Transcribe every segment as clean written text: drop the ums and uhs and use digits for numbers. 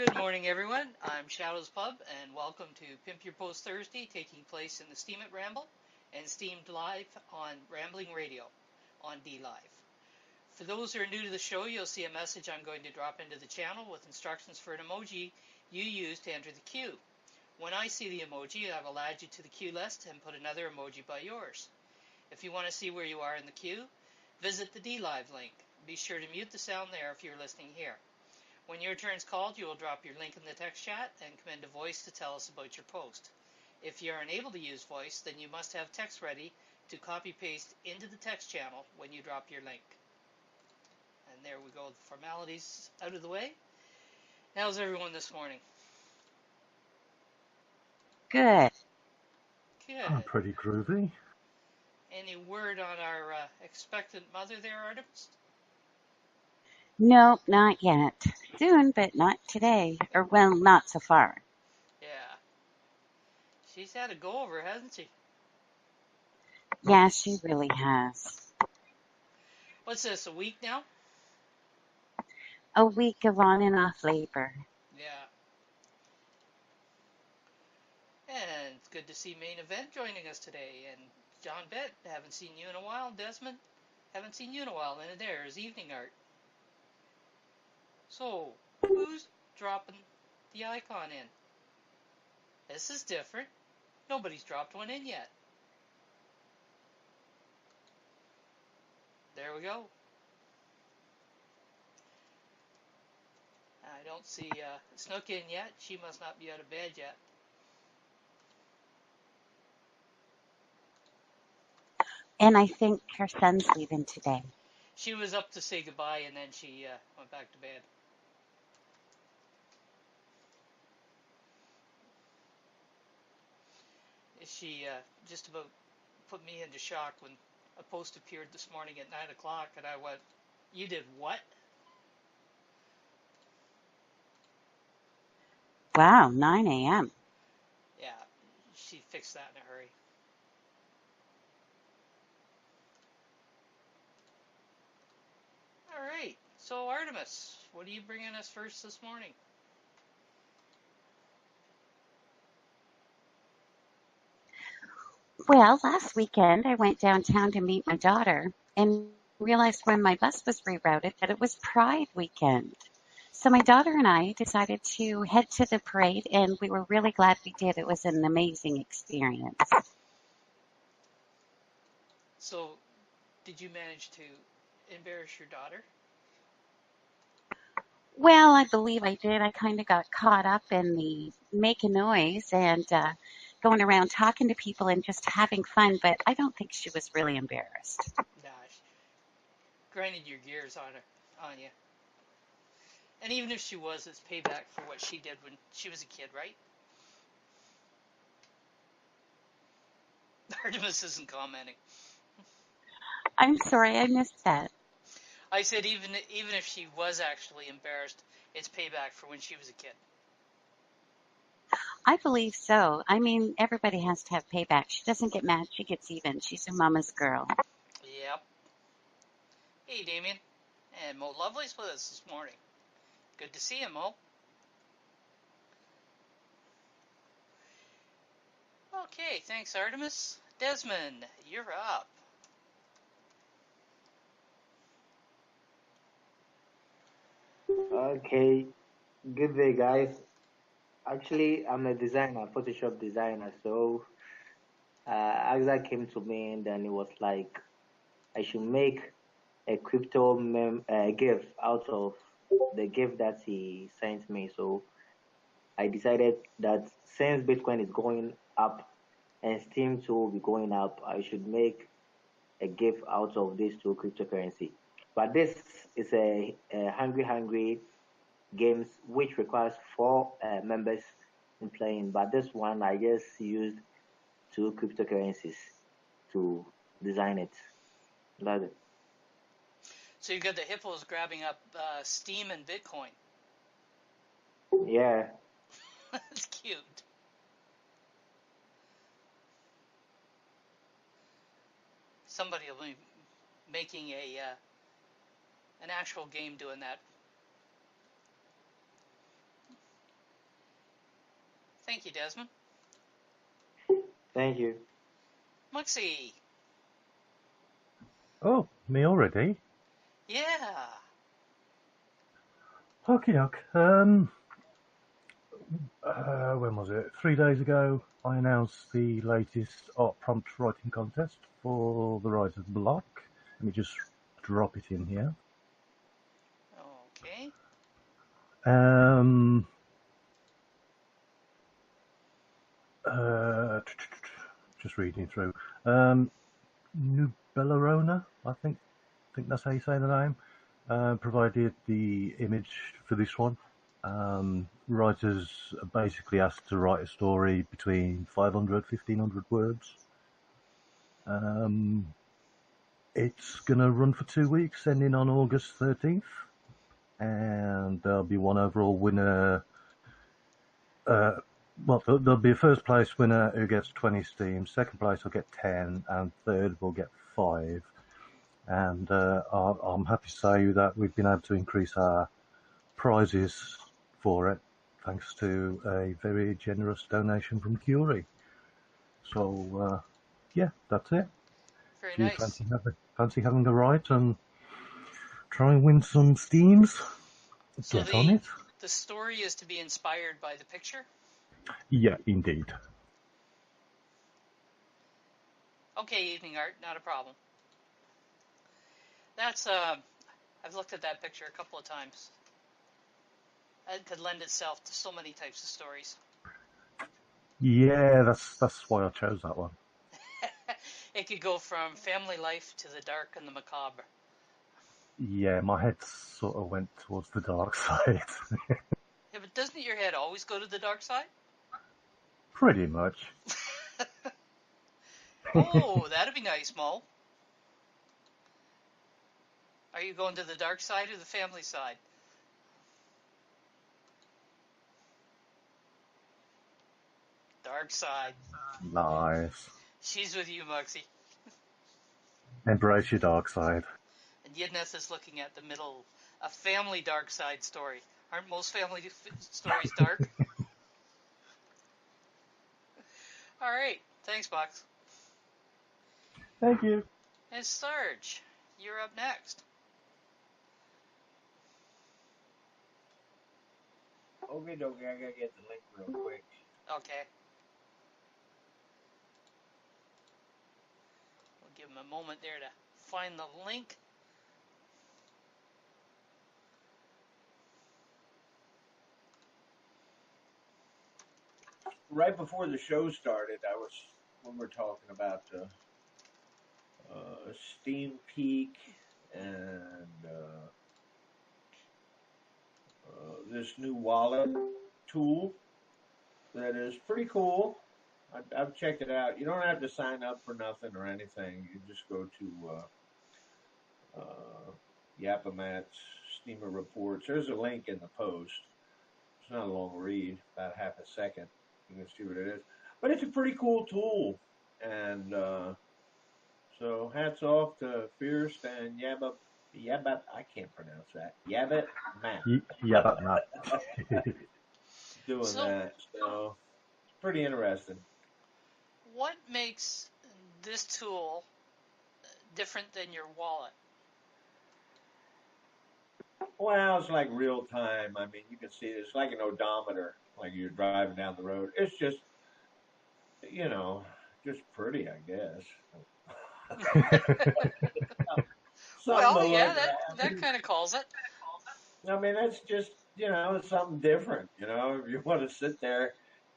Good morning, everyone. I'm Shadow's Pub, and welcome to Pimp Your Post Thursday, taking place in the Steam It Ramble and steamed live on Rambling Radio on D Live. For those who are new to the show, you'll see a message I'm going to drop into the channel with instructions for an emoji you use to enter the queue. When I see the emoji, I will add you to the queue list and put another emoji by yours. If you want to see where you are in the queue, visit the D Live link. Be sure to mute the sound there if you're listening here. When your turn's called, you will drop your link in the text chat and come into voice to tell us about your post. If you're unable to use voice, then you must have text ready to copy-paste into the text channel when you drop your link. And there we go, the formalities out of the way. How's everyone this morning? Good. Good. Pretty groovy. Any word on our expectant mother there, Artemis? Nope, not yet. Soon, but not today. Or, well, not so far. Yeah. She's had a go-over, hasn't she? Yeah, she really has. What's this, a week now? A week of on and off labor. Yeah. And it's good to see Main Event joining us today. And John Bett, haven't seen you in a while. Desmond, haven't seen you in a while. And there's Evening Art. So, who's dropping the icon in? This is different. Nobody's dropped one in yet. There we go. I don't see Snook in yet. She must not be out of bed yet. And I think her son's leaving today. She was up to say goodbye and then she went back to bed. She just about put me into shock when a post appeared this morning at 9 o'clock and I went, "You did what?" Wow, 9 a.m. Yeah, she fixed that in a hurry. All right, so Artemis, what are you bringing us first this morning? Well, last weekend I went downtown to meet my daughter and realized when my bus was rerouted that it was Pride weekend. So my daughter and I decided to head to the parade, and we were really glad we did. It was an amazing experience. So, did you manage to embarrass your daughter? Well, I believe I did. I kind of got caught up in the making noise and going around talking to people and just having fun, but I don't think she was really embarrassed. Nah, she grinded your gears on you. And even if she was, it's payback for what she did when she was a kid, right? Artemis isn't commenting. I'm sorry, I missed that. I said even if she was actually embarrassed, it's payback for when she was a kid. I believe so. I mean, everybody has to have payback. She doesn't get mad, she gets even. She's her mama's girl. Yep. Hey, Damien. And Mo Lovely's with us this morning. Good to see you, Mo. Okay, thanks, Artemis. Desmond, you're up. Okay, good day, guys. Actually, I'm a designer, Photoshop designer. So, Axa came to me and then it was like I should make a crypto gift out of the gift that he sent me. So, I decided that since Bitcoin is going up and Steam too will be going up, I should make a gift out of these two cryptocurrency. But this is a hungry games which requires four members in playing. But this one I just used two cryptocurrencies to design it. That's it. So you got the hippos grabbing up Steam and Bitcoin. Yeah. That's cute. Somebody will be making an actual game doing that. Thank you, Desmond. Thank you. Muxie. Oh, me already? Yeah. Okie doke. When was it? 3 days ago, I announced the latest art prompt writing contest for the Writer's Block. Let me just drop it in here. Okay. Just reading through. Nubellarona, I think that's how you say the name. Provided the image for this one. Writers are basically asked to write a story between 500, 1500 words. It's going to run for 2 weeks, ending on August 13th. And there'll be one overall winner. There'll be a first place winner who gets 20 steam, second place will get 10, and third will get 5. And I'm happy to say that we've been able to increase our prizes for it, thanks to a very generous donation from Curie. So, yeah, that's it. Very If you nice. fancy having a write and try and win some steams, So get on it. the story is to be inspired by the picture? Yeah, indeed. Okay, evening art, not a problem. That's I've looked at that picture a couple of times. It could lend itself to so many types of stories. Yeah, that's why I chose that one. It could go from family life to the dark and the macabre. Yeah, my head sort of went towards the dark side. Yeah, but doesn't your head always go to the dark side? Pretty much. Oh, that'd be nice, Mo. Are you going to the dark side or the family side? Dark side. Nice. She's with you, Muxie. Embrace your dark side. And Yidneth is looking at the middle, a family dark side story. Aren't most family stories dark? All right. Thanks, Box. Thank you. And Sarge, you're up next. Okay, dokie, I gotta get the link real quick. Okay. We'll give him a moment there to find the link. Right before the show started, when we're talking about Steam Peak and this new wallet tool that is pretty cool. I've checked it out. You don't have to sign up for nothing or anything. You just go to Yapamat's Steamer Reports. There's a link in the post. It's not a long read, about half a second. You can see what it is. But it's a pretty cool tool. And so hats off to Fierce and Yabat, I can't pronounce that. Yabat Matt. Yeah, that Matt. Doing that. So it's pretty interesting. What makes this tool different than your wallet? Well, it's like real time. I mean, you can see it's like an odometer, like you're driving down the road. It's just, just pretty, I guess. Something Well, to yeah, look at. that kind of calls it. I mean, that's just, it's something different. If you want to sit there,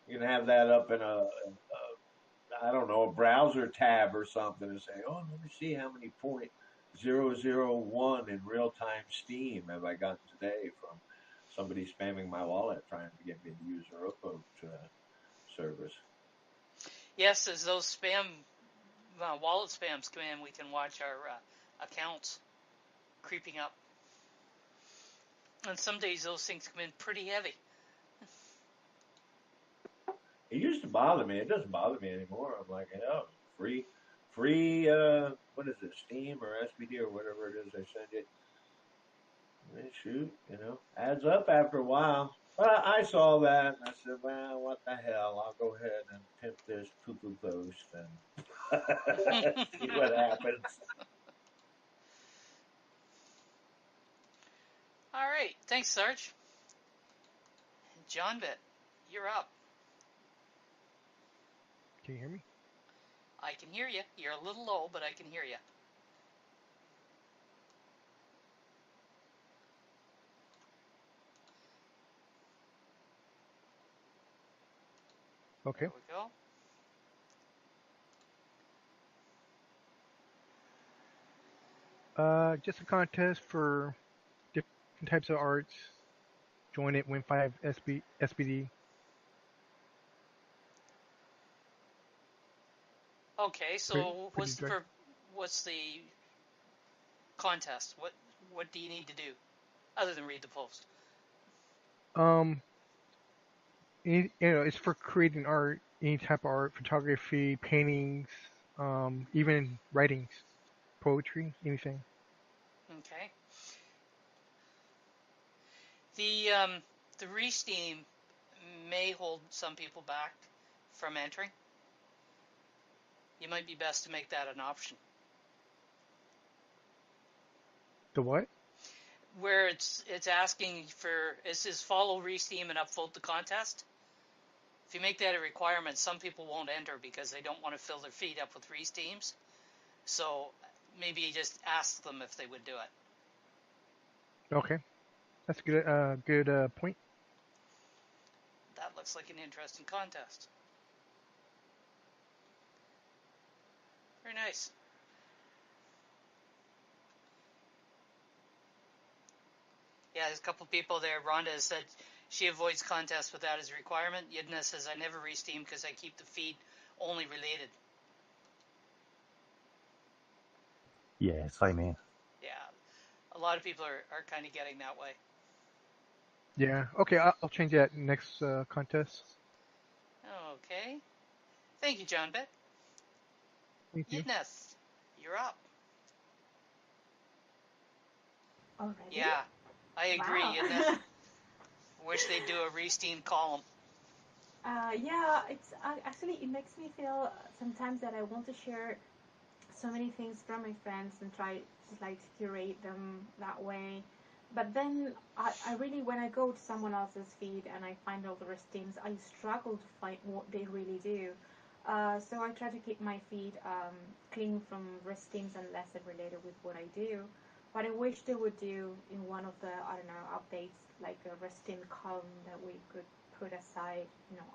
you can have that up in I don't know, a browser tab or something and say, oh, let me see how many .001 in real time Steam have I gotten today from somebody spamming my wallet trying to get me to use a Ropo service. Yes, as those spam wallet spams come in, we can watch our accounts creeping up. And some days those things come in pretty heavy. It used to bother me. It doesn't bother me anymore. I'm like, free, what is it, Steam or SBD or whatever it is they send you. And shoot, adds up after a while. But I saw that and I said, well, what the hell? I'll go ahead and pimp this poo-poo post and see what happens. All right. Thanks, Sarge. John Bit, you're up. Can you hear me? I can hear you. You're a little low, but I can hear you. Okay. There we go. Just a contest for different types of arts. Join it, win 5 SBD. Okay, Pretty, so pretty direct. what's the contest? What do you need to do other than read the post? Um, it's for creating art, any type of art, photography, paintings, even writings, poetry, anything. Okay. The Resteam may hold some people back from entering. You might be best to make that an option. The what? Where it's asking for, it says follow Resteam and upvote the contest. If you make that a requirement, some people won't enter because they don't want to fill their feed up with Resteams. So maybe you just ask them if they would do it. Okay, that's a good point. That looks like an interesting contest. Very nice. Yeah, there's a couple people there. Rhonda has said she avoids contests with that as a requirement. Yidna says, I never Resteam because I keep the feed only related. Yeah, same here. Yeah, a lot of people are kind of getting that way. Yeah. Okay, I'll change that next contest. Okay. Thank you, John Bit. Thank you. Yidness, you're up. Already? Yeah, I agree, Wow. Yidness. Wish they'd do a Resteam column. Yeah, it's actually it makes me feel sometimes that I want to share so many things from my friends and try to like curate them that way. But then I really, when I go to someone else's feed and I find all the rest teams, I struggle to find what they really do. So I try to keep my feed clean from rest teams unless they're related with what I do. But I wish they would do in one of the, I don't know, updates, like a rest team column that we could put aside,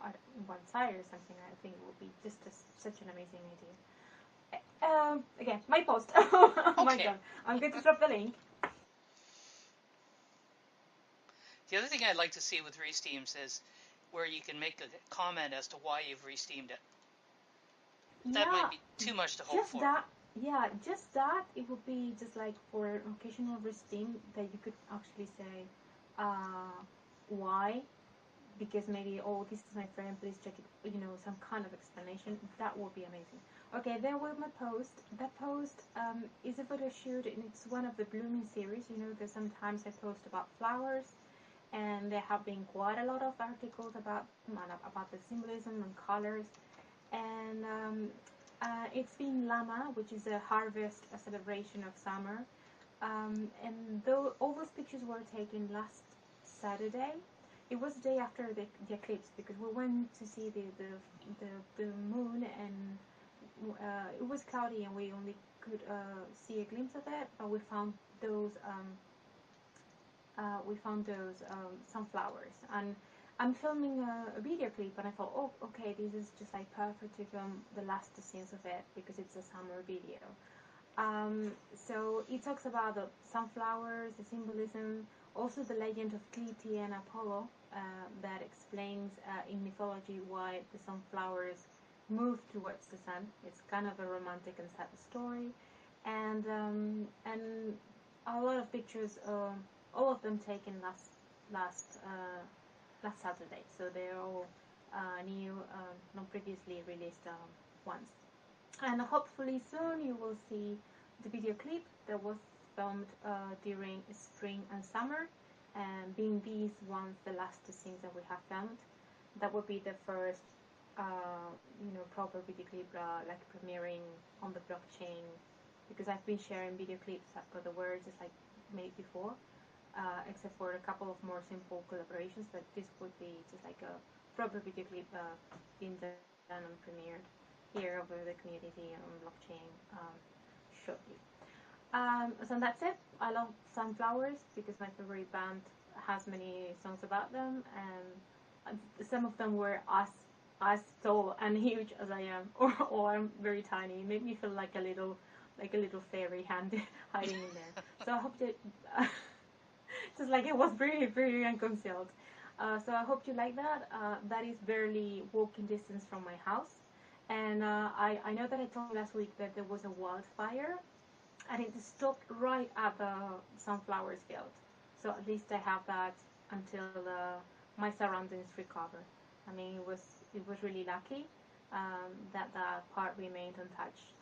at one side or something. I think it would be just such an amazing idea. Again, my post. Oh my Okay. god. I'm going to drop the link. The other thing I'd like to see with Resteams is where you can make a comment as to why you've Resteamed it. That Yeah, might be too much to hope just for. that. Yeah, just that. It would be just like for an occasional Steam that you could actually say why. Because maybe, oh, this is my friend, please check it, some kind of explanation. That would be amazing. Okay, there was my post. That post is a photo shoot, and it's one of the blooming series. There's sometimes I post about flowers, and there have been quite a lot of articles about the symbolism and colors. And it's been Lama, which is a harvest, a celebration of summer. And though all those pictures were taken last Saturday, it was the day after the eclipse, because we went to see the moon, and it was cloudy and we only could see a glimpse of it, but we found those sunflowers. And I'm filming a video clip, and I thought, oh, okay, this is just like perfect to film the last scenes of it because it's a summer video. So it talks about the sunflowers, the symbolism, also the legend of Cliti and Apollo, that explains in mythology why the sunflowers move towards the sun. It's kind of a romantic and sad story, and a lot of pictures, all of them taken last Saturday. So they're all new, not previously released ones. And hopefully soon you will see the video clip that was filmed during spring and summer, and being these ones the last two scenes that we have filmed, that would be the first, proper video clip like premiering on the blockchain, because I've been sharing video clips that the words just like made before, except for a couple of more simple collaborations, but this would be just like a proper video clip being done and premiered here over the community on blockchain shortly. So that's it. I love Sunflowers because my favorite band has many songs about them, and some of them were as tall and huge as I am, or I'm very tiny. It made me feel like a little fairy hand hiding in there. So I hope that just like it was really very unconcealed. So I hope you like that. That is barely walking distance from my house, and I know that I told you last week that there was a wildfire, and it stopped right at the sunflowers field. So at least I have that until my surroundings recover. I mean, it was really lucky that that part remained untouched.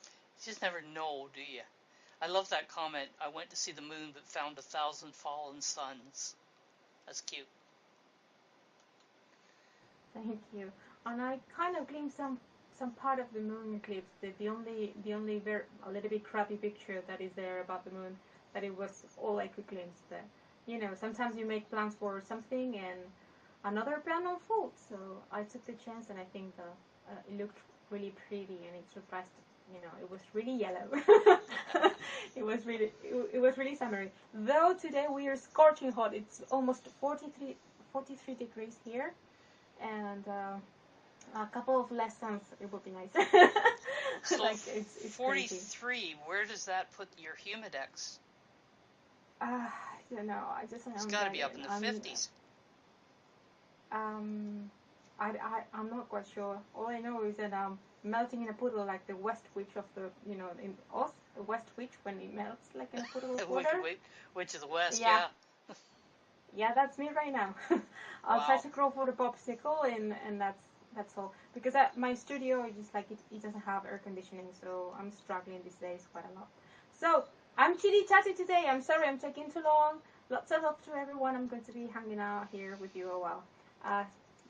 You just never know, do you? I love that comment. I went to see the moon but found 1,000 fallen suns. That's cute. Thank you. And I kind of glimpsed some part of the moon eclipse. The only a little bit crappy picture that is there about the moon, that it was all I could glimpse there. You know, sometimes you make plans for something and another plan unfolds. So I took the chance, and I think it looked really pretty, and it surprised. You know, it was really yellow. It was really summery. Though today we are scorching hot. It's almost 43 degrees here, and a couple of less suns. It would be nice. So like it's 43. Crazy. Where does that put your humidex? I don't know. It's got to be up in the 50s. I'm not quite sure. All I know is that melting in a puddle like the West Witch of the, in Oz, the West Witch when it melts like in a puddle of water. Witch of the West, yeah. Yeah, that's me right now. I'll try to crawl for the popsicle, and that's all. Because my studio, just like it doesn't have air conditioning, so I'm struggling these days quite a lot. So I'm chitty chatty today. I'm sorry I'm taking too long. Lots of love to everyone. I'm going to be hanging out here with you a while.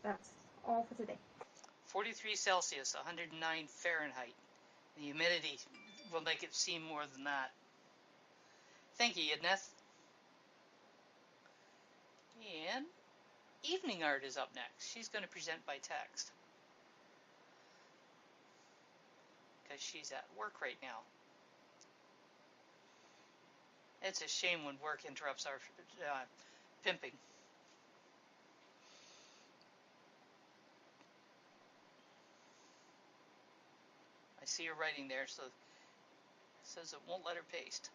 That's all for today. 43 Celsius, 109 Fahrenheit. The humidity will make it seem more than that. Thank you, Yidneth. And Evening Art is up next. She's going to present by text, because she's at work right now. It's a shame when work interrupts our pimping. I see her writing there, so it says it won't let her paste.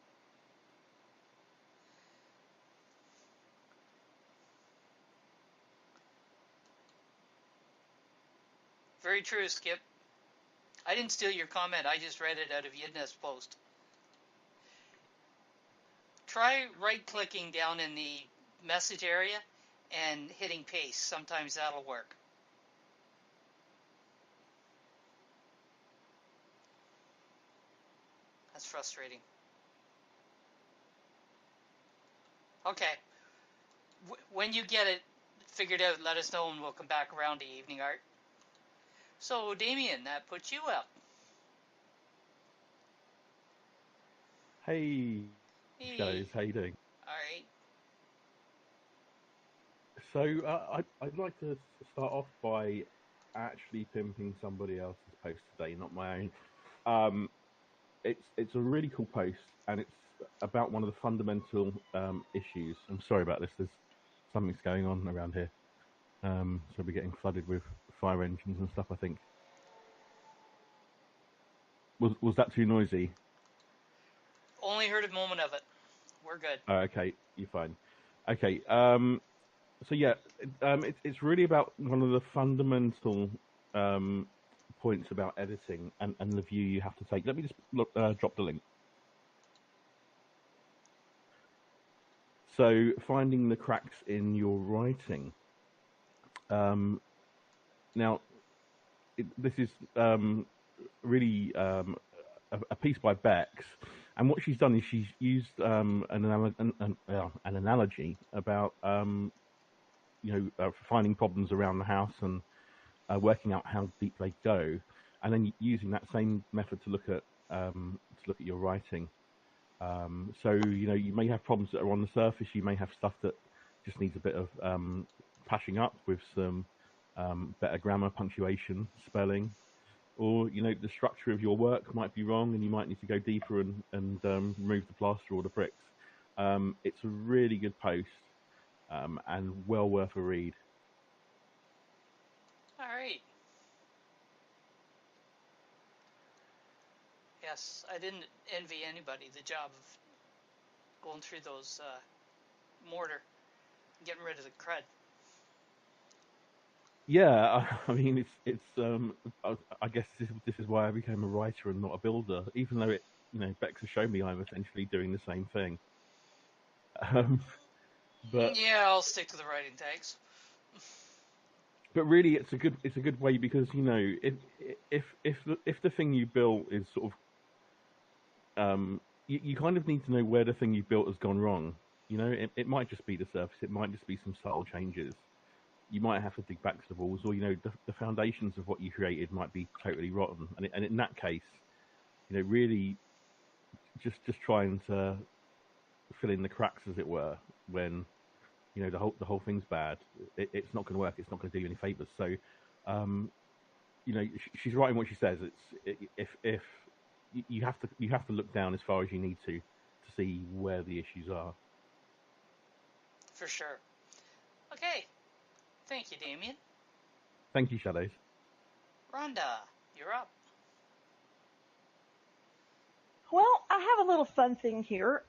Very true, Skip. I didn't steal your comment. I just read it out of Yidneth's post. Try right-clicking down in the message area and hitting paste. Sometimes that'll work. That's frustrating. Okay. When you get it figured out, let us know and we'll come back around to Evening Art. So, Damien, that puts you up. Hey, guys, how you doing? All right. So I'd like to start off by actually pimping somebody else's post today, not my own. It's a really cool post, and it's about one of the fundamental issues. I'm sorry about this. There's something's going on around here, so we're getting flooded with fire engines and stuff. I think. Was that too noisy? Only heard a moment of it. We're good. Okay, you're fine. Okay. So yeah, it's really about one of the fundamental points about editing and the view you have to take. Let me just drop the link. So finding the cracks in your writing. Now, this is really a piece by Bex, And what she's done is she's used an analogy about finding problems around the house and working out how deep they go, and then using that same method to look at your writing. So you may have problems that are on the surface. You may have stuff that just needs a bit of patching up with some better grammar, punctuation, spelling, or the structure of your work might be wrong, and you might need to go deeper and remove the plaster or the bricks. It's a really good post and well worth a read. All right. Yes, I didn't envy anybody the job of going through those mortar, getting rid of the crud. Yeah, I mean, I guess this is why I became a writer and not a builder, even though Bex has shown me I'm essentially doing the same thing. But yeah, I'll stick to the writing tags. But really, it's a good way because if the thing you built is sort of you kind of need to know where the thing you built has gone wrong. It might just be the surface, it might just be some subtle changes. You might have to dig back to the walls, or the foundations of what you created might be totally rotten. And in that case, really just trying to fill in the cracks, as it were, when the whole thing's bad. It's not going to work. It's not going to do you any favors. So, she's right in what she says. If you have to look down as far as you need to see where the issues are. For sure. Okay. Thank you, Damien. Thank you, Shadows. Rhonda, you're up. Well, I have a little fun thing here.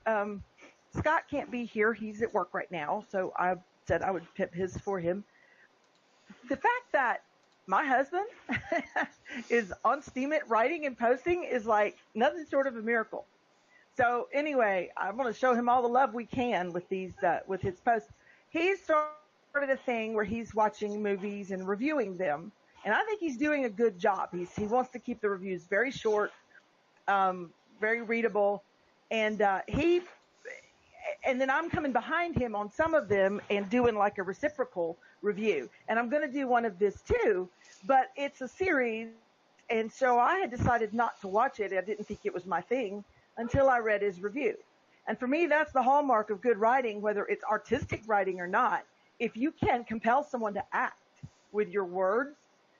Scott can't be here. He's at work right now, so I said I would pimp his for him. The fact that my husband is on Steemit writing and posting is like nothing short of a miracle. So anyway, I'm going to show him all the love we can with with his posts. He started a thing where he's watching movies and reviewing them, and I think he's doing a good job. He wants to keep the reviews very short, very readable, and then I'm coming behind him on some of them and doing like a reciprocal review. And I'm going to do one of this too, but it's a series. And so I had decided not to watch it. I didn't think it was my thing until I read his review. And for me, that's the hallmark of good writing, whether it's artistic writing or not. If you can compel someone to act with your words,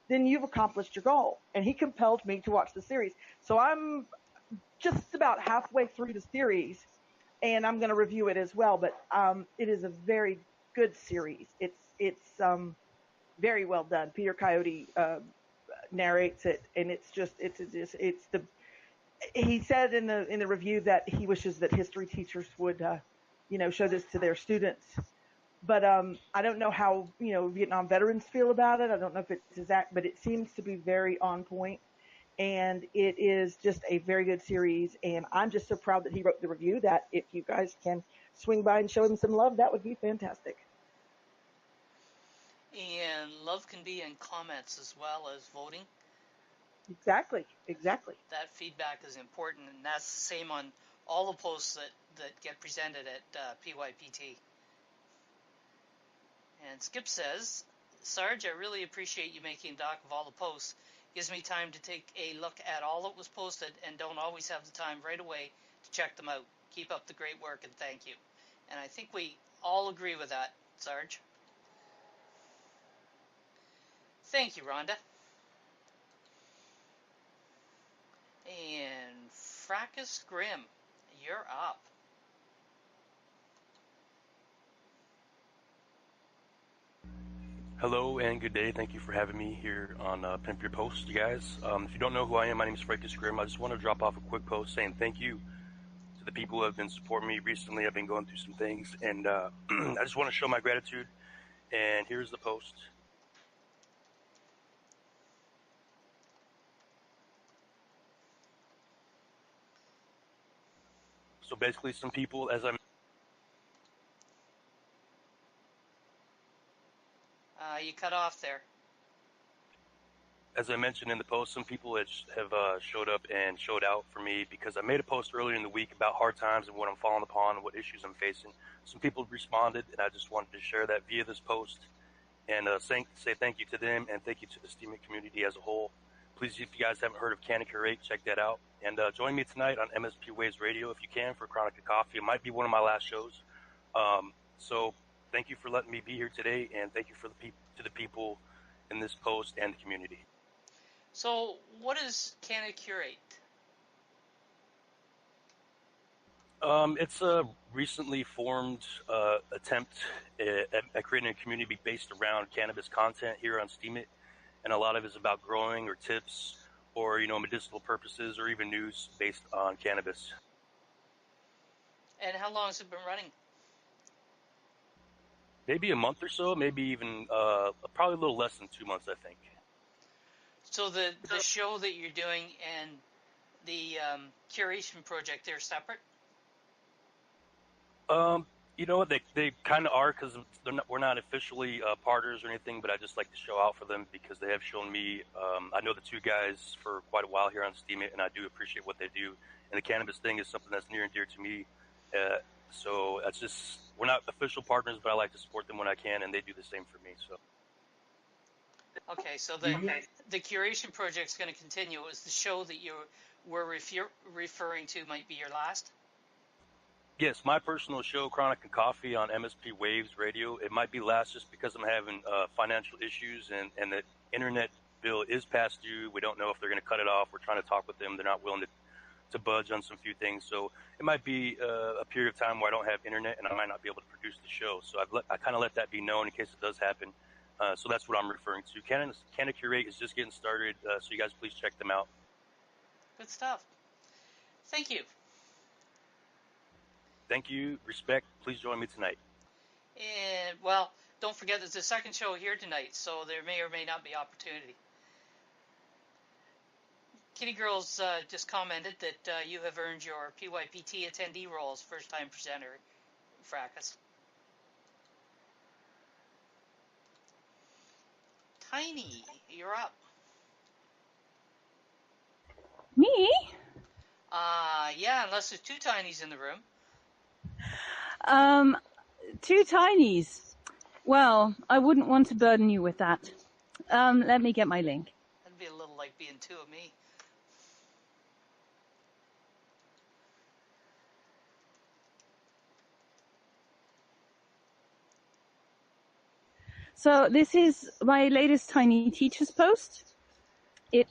then you've accomplished your goal. And he compelled me to watch the series. So I'm just about halfway through the series, and I'm going to review it as well. But it is a very good series. It's very well done. Peter Coyote narrates it, and he said in the review that he wishes that history teachers would show this to their students. But I don't know how Vietnam veterans feel about it. I don't know if it's exact, but it seems to be very on point. And it is just a very good series, and I'm just so proud that he wrote the review that if you guys can swing by and show him some love, that would be fantastic. And love can be in comments as well as voting. Exactly. That feedback is important, and that's the same on all the posts that get presented at PYPT. And Skip says, Sarge, I really appreciate you making a doc of all the posts. Gives me time to take a look at all that was posted and don't always have the time right away to check them out. Keep up the great work and thank you. And I think we all agree with that, Sarge. Thank you, Rhonda. And Fracas Grimm, you're up. Hello and good day. Thank you for having me here on Pimp Your Post, you guys. If you don't know who I am, my name is Fracas Grimm. I just want to drop off a quick post saying thank you to the people who have been supporting me recently. I've been going through some things, and I just want to show my gratitude. And here's the post. So basically, some people, You cut off there. as I mentioned in the post, some people have showed up and showed out for me because I made a post earlier in the week about hard times and what I'm falling upon and what issues I'm facing. Some people responded, and I just wanted to share that via this post and say thank you to them and thank you to the Steam community as a whole. Please, if you guys haven't heard of Canna Curate, check that out. And join me tonight on MSP Waves Radio if you can for Chronic of Coffee. It might be one of my last shows. So thank you for letting me be here today, and thank you for to the people in this post and the community. So, what is Canna Curate? It's a recently formed attempt at creating a community based around cannabis content here on Steemit, and a lot of it is about growing or tips or medicinal purposes or even news based on cannabis. And how long has it been running? Maybe a month or so, maybe even probably a little less than 2 months, I think. So the show that you're doing and the curation project, they're separate? You know what, they kind of are because we're not officially partners or anything, but I just like to show out for them because they have shown me, I know the two guys for quite a while here on Steemit, and I do appreciate what they do. And the cannabis thing is something that's near and dear to me. So that's just, we're not official partners, but I like to support them when I can, and they do the same for me. So. Okay, so the curation project is going to continue. Is the show that you were referring to might be your last? Yes, my personal show, Chronic and Coffee, on MSP Waves Radio. It might be last just because I'm having financial issues and the internet bill is past due. We don't know if they're going to cut it off. We're trying to talk with them. They're not willing to budge on some few things. So it might be a period of time where I don't have internet and I might not be able to produce the show. So I kind of let that be known in case it does happen. So that's what I'm referring to. Canna Curate is just getting started, so you guys please check them out. Good stuff. Thank you. Thank you. Respect. Please join me tonight. And, well, don't forget there's a second show here tonight, so there may or may not be opportunity. Kitty Girls just commented that you have earned your PYPT attendee role as first-time presenter, Fracas. Tiny, you're up. Me? Yeah, unless there's two Tinies in the room. Two Tinies. Well, I wouldn't want to burden you with that. Let me get my link. That'd be a little like being two of me. So this is my latest Tiny Teachers post. It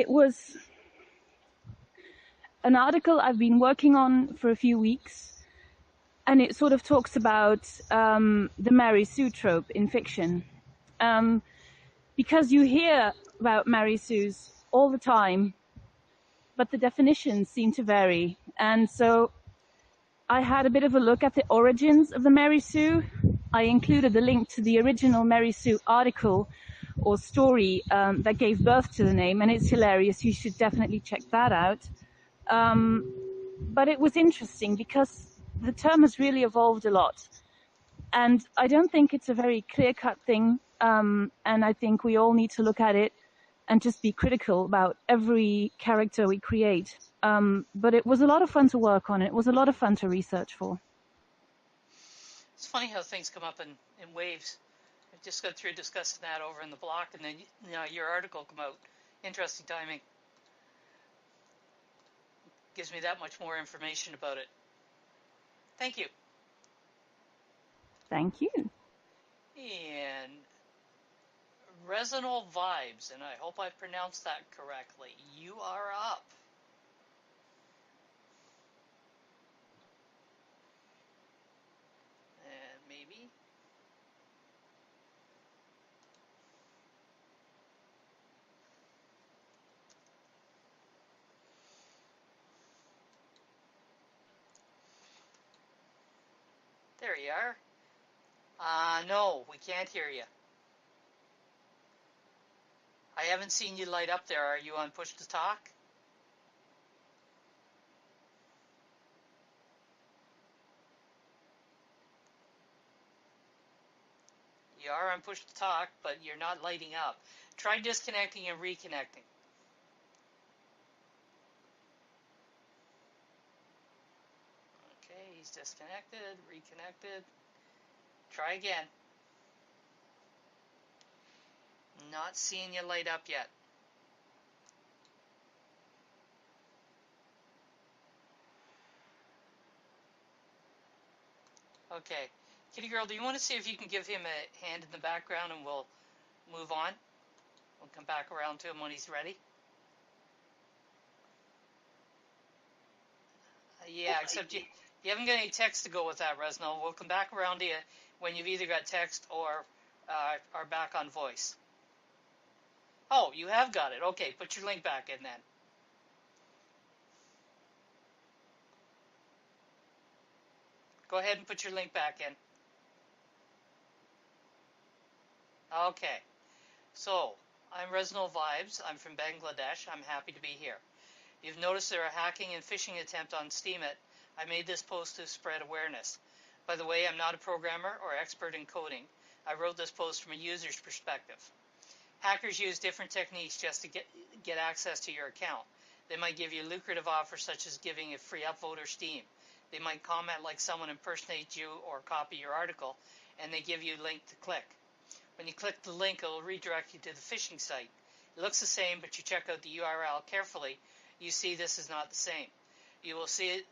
was an article I've been working on for a few weeks, and it sort of talks about the Mary Sue trope in fiction. Because you hear about Mary Sues all the time, but the definitions seem to vary. And so I had a bit of a look at the origins of the Mary Sue. I included a link to the original Mary Sue article or story that gave birth to the name, and it's hilarious. You should definitely check that out. But it was interesting because the term has really evolved a lot. And I don't think it's a very clear-cut thing, and I think we all need to look at it and just be critical about every character we create. But it was a lot of fun to work on. It was a lot of fun to research for. It's funny how things come up in waves. I just got through discussing that over in the block, and then your article come out. Interesting timing. Gives me that much more information about it. Thank you. Thank you. And Resonal Vibes, and I hope I pronounced that correctly. You are up. And maybe. There you are. No, we can't hear you. I haven't seen you light up there. Are you on push to talk? You are on push to talk, but you're not lighting up. Try disconnecting and reconnecting. Okay, he's disconnected, reconnected. Try again. Not seeing you light up yet. Okay. Kitty girl, do you want to see if you can give him a hand in the background and we'll move on? We'll come back around to him when he's ready. Yeah, except you haven't got any text to go with that, Resno. We'll come back around to you when you've either got text or are back on voice. Oh, you have got it. Okay, put your link back in then. Go ahead and put your link back in. Okay, so I'm Resno Vibes. I'm from Bangladesh. I'm happy to be here. You've noticed there are hacking and phishing attempt on Steemit. I made this post to spread awareness. By the way, I'm not a programmer or expert in coding. I wrote this post from a user's perspective. Hackers use different techniques just to get access to your account. They might give you lucrative offers such as giving a free upvote or Steam. They might comment like someone impersonates you or copy your article, and they give you a link to click. When you click the link, it will redirect you to the phishing site. It looks the same, but you check out the URL carefully, you see this is not the same. You will see it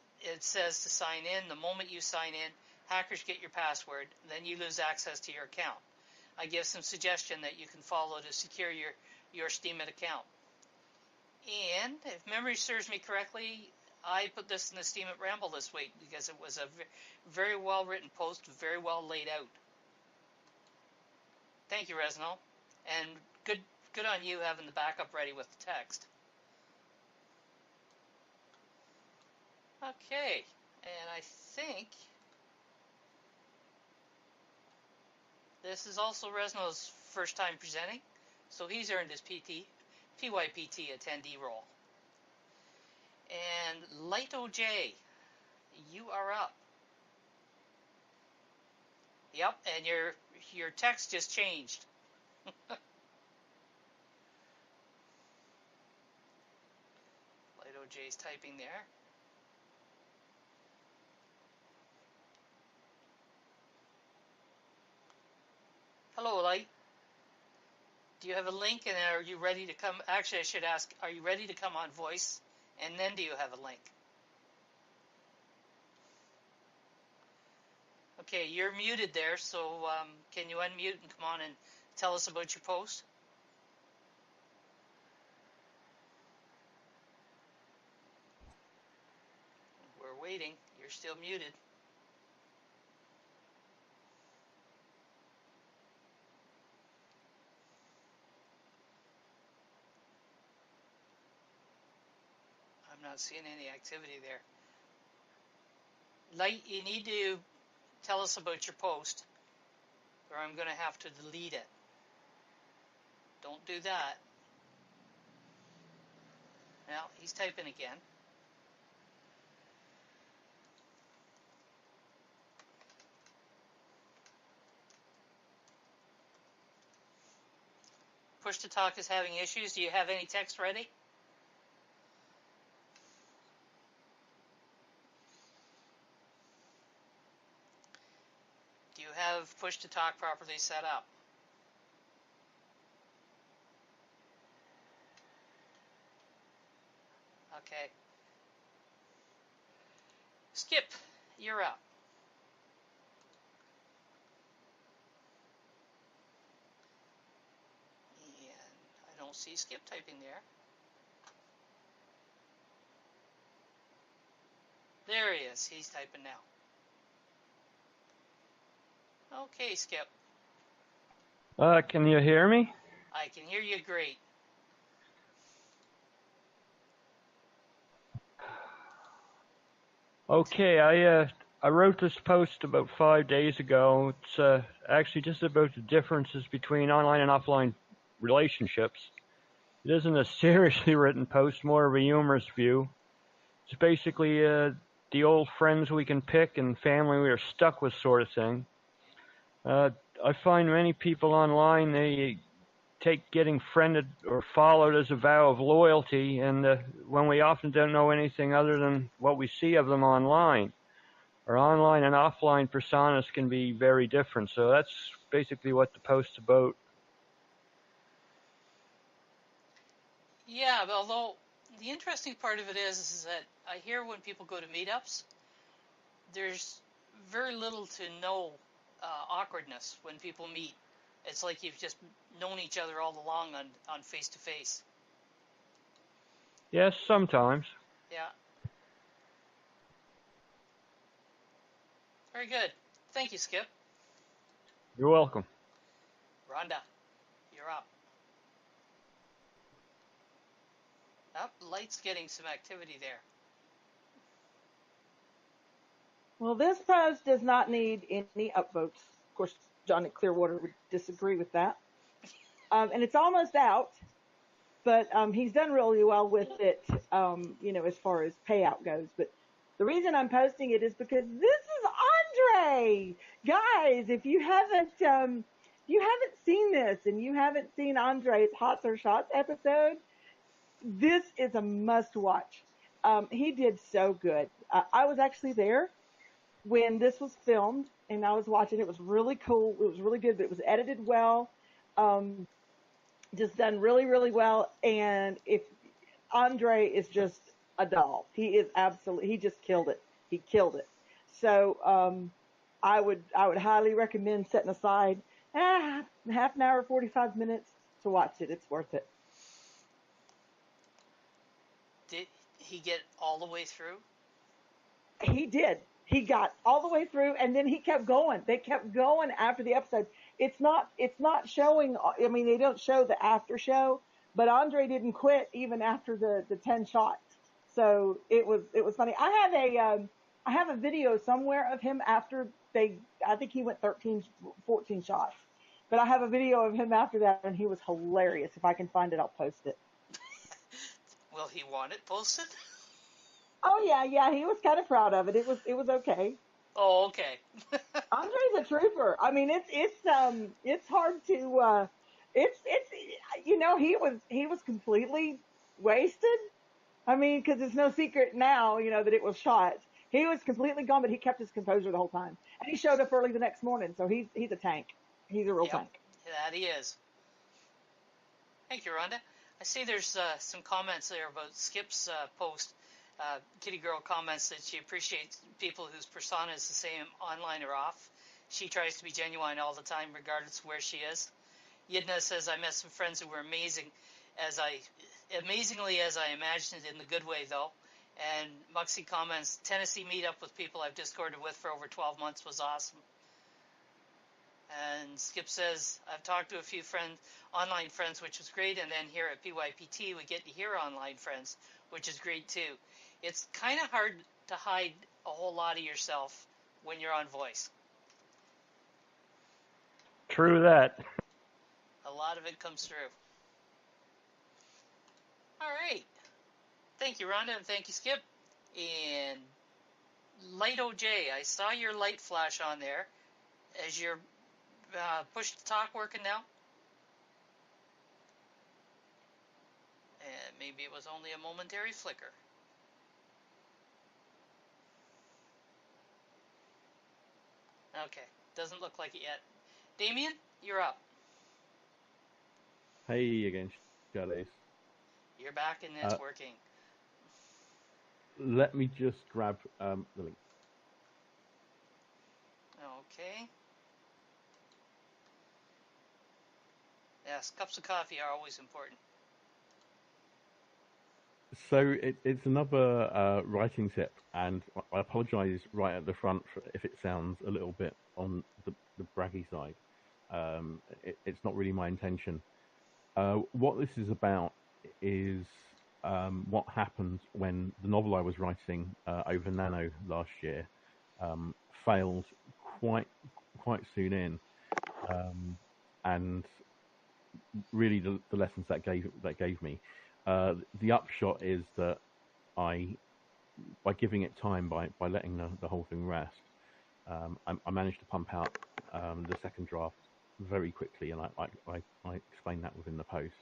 says to sign in. The moment you sign in, hackers get your password, then you lose access to your account. I give some suggestion that you can follow to secure your Steemit account. And if memory serves me correctly, I put this in the Steemit Ramble this week because it was a very well written post, very well laid out. Thank you, Resno. And good on you having the backup ready with the text. Okay, and I think this is also Resno's first time presenting, so he's earned his PYPT attendee role. And Light OJ, you are up. Yep, and your text just changed. Light OJ's typing there. Hello, Light. Do you have a link, and are you ready to come? Actually, I should ask, are you ready to come on voice? And then do you have a link? Okay, you're muted there, so can you unmute and come on and tell us about your post? We're waiting. You're still muted. I'm not seeing any activity there. Light, you need to tell us about your post, or I'm going to have to delete it. Don't do that. Now, he's typing again. Push to talk is having issues. Do you have any text ready? Do you have push to talk properly set up? Okay. Skip, you're up. And I don't see Skip typing there. There he is. He's typing now. Okay, Skip. Can you hear me? I can hear you great. Okay, I wrote this post about 5 days ago. It's actually just about the differences between online and offline relationships. It isn't a seriously written post, more of a humorous view. It's basically the old friends we can pick and family we are stuck with sort of thing. I find many people online, they take getting friended or followed as a vow of loyalty, and when we often don't know anything other than what we see of them online. Our online and offline personas can be very different, so that's basically what the post's about. Yeah, although the interesting part of it is that I hear when people go to meetups, there's very little to no awkwardness when people meet. It's like you've just known each other all along on face-to-face. Yes, sometimes. Yeah. Very good. Thank you, Skip. You're welcome. Rhonda, you're up. Up, Light's getting some activity there. Well, this post does not need any upvotes. Of course, John at Clearwater would disagree with that. And it's almost out, but he's done really well with it, as far as payout goes. But the reason I'm posting it is because this is Andre. Guys, if you haven't seen this and you haven't seen Andre's Hots or Shots episode, this is a must watch. He did so good. I was actually there when this was filmed, and I was watching. It was really cool. It was really good, but it was edited well. Just done really, really well. And if Andre is just a doll, he just killed it. He killed it. So, I would highly recommend setting aside half an hour, 45 minutes to watch it. It's worth it. Did he get all the way through? He did. He got all the way through, and then he kept going. They kept going after the episode. It's not showing. I mean, they don't show the after show, but Andre didn't quit even after the 10 shots. So it was funny. I have a video somewhere of him after I think he went 13, 14 shots, but I have a video of him after that, and he was hilarious. If I can find it, I'll post it. Will he want it posted? Oh yeah, he was kind of proud of it. It was okay. Oh, okay. Andre's a trooper. I mean, it's hard to he was completely wasted. I mean, because it's no secret now, that it was shot. He was completely gone, but he kept his composure the whole time, and he showed up early the next morning. So he's a tank. He's a real tank. That he is. Thank you, Rhonda. I see there's some comments there about Skip's post. Kitty Girl comments that she appreciates people whose persona is the same online or off. She tries to be genuine all the time, regardless of where she is. Yidna says, I met some friends who were amazingly as I imagined it, in the good way, though. And Muxie comments, Tennessee meetup with people I've discorded with for over 12 months was awesome. And Skip says, I've talked to a few online friends, which was great, and then here at PYPT we get to hear online friends, which is great too. It's kind of hard to hide a whole lot of yourself when you're on voice. True that. A lot of it comes through. All right. Thank you, Rhonda, and thank you, Skip. And Light OJ, I saw your light flash on there. Is your push to talk working now? And maybe it was only a momentary flicker. Okay, doesn't look like it yet. Damien, you're up. Hey again, Shadows. You're back and it's working. Let me just grab the link. Okay. Yes, cups of coffee are always important. So it's another writing tip, and I apologise right at the front if it sounds a little bit on the braggy side. It's not really my intention. What this is about is what happened when the novel I was writing over Nano last year failed quite soon in, and really the lessons that gave me. The upshot is that by giving it time, by letting the whole thing rest, I managed to pump out the second draft very quickly, and I explained that within the post.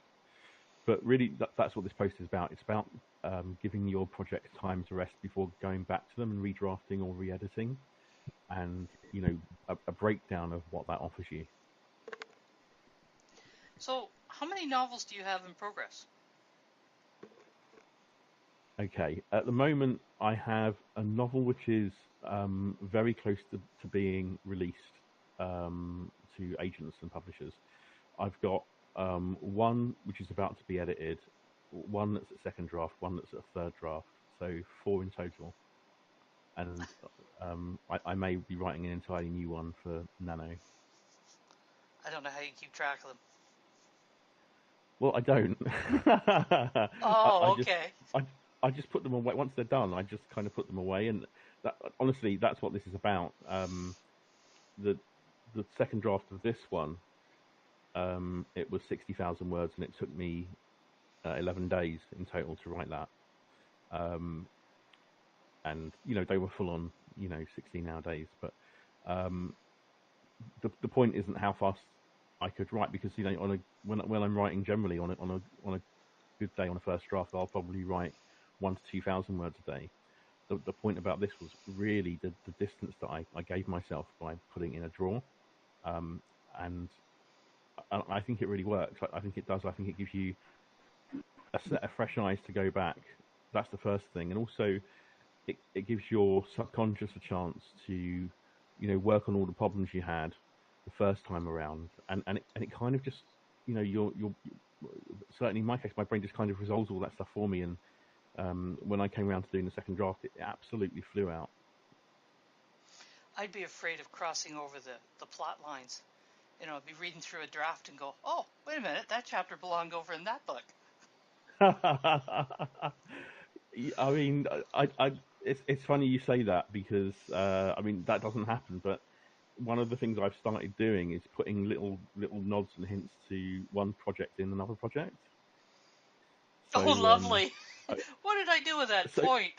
But really, that's what this post is about. It's about giving your project time to rest before going back to them and redrafting or re-editing, and a breakdown of what that offers you. So, how many novels do you have in progress? Okay, at the moment I have a novel which is very close to being released to agents and publishers. I've got one which is about to be edited, one that's at second draft, one that's at third draft, so 4 in total. And I may be writing an entirely new one for Nano. I don't know how you keep track of them. Well, I don't. Oh, okay. I just put them away. Once they're done, I just kind of put them away. And honestly, that's what this is about. The second draft of this one, it was 60,000 words, and it took me 11 days in total to write that. And they were full on 16-hour days. But the point isn't how fast I could write, because when I'm writing generally on a good day on a first draft, I'll probably write 1,000 to 2,000 words a day. The point about this was really the distance that I gave myself by putting in a drawer, and I think it really works. I think it does. I think it gives you a set of fresh eyes to go back. That's the first thing, and also it gives your subconscious a chance to work on all the problems you had the first time around, and it kind of just you're certainly in my case, my brain just kind of resolves all that stuff for me, and when I came around to doing the second draft, it absolutely flew out. I'd be afraid of crossing over the plot lines. I'd be reading through a draft and go, oh, wait a minute, that chapter belonged over in that book. I mean, it's funny you say that, because that doesn't happen, but one of the things I've started doing is putting little nods and hints to one project in another project. So, oh, lovely. What did I do with that point?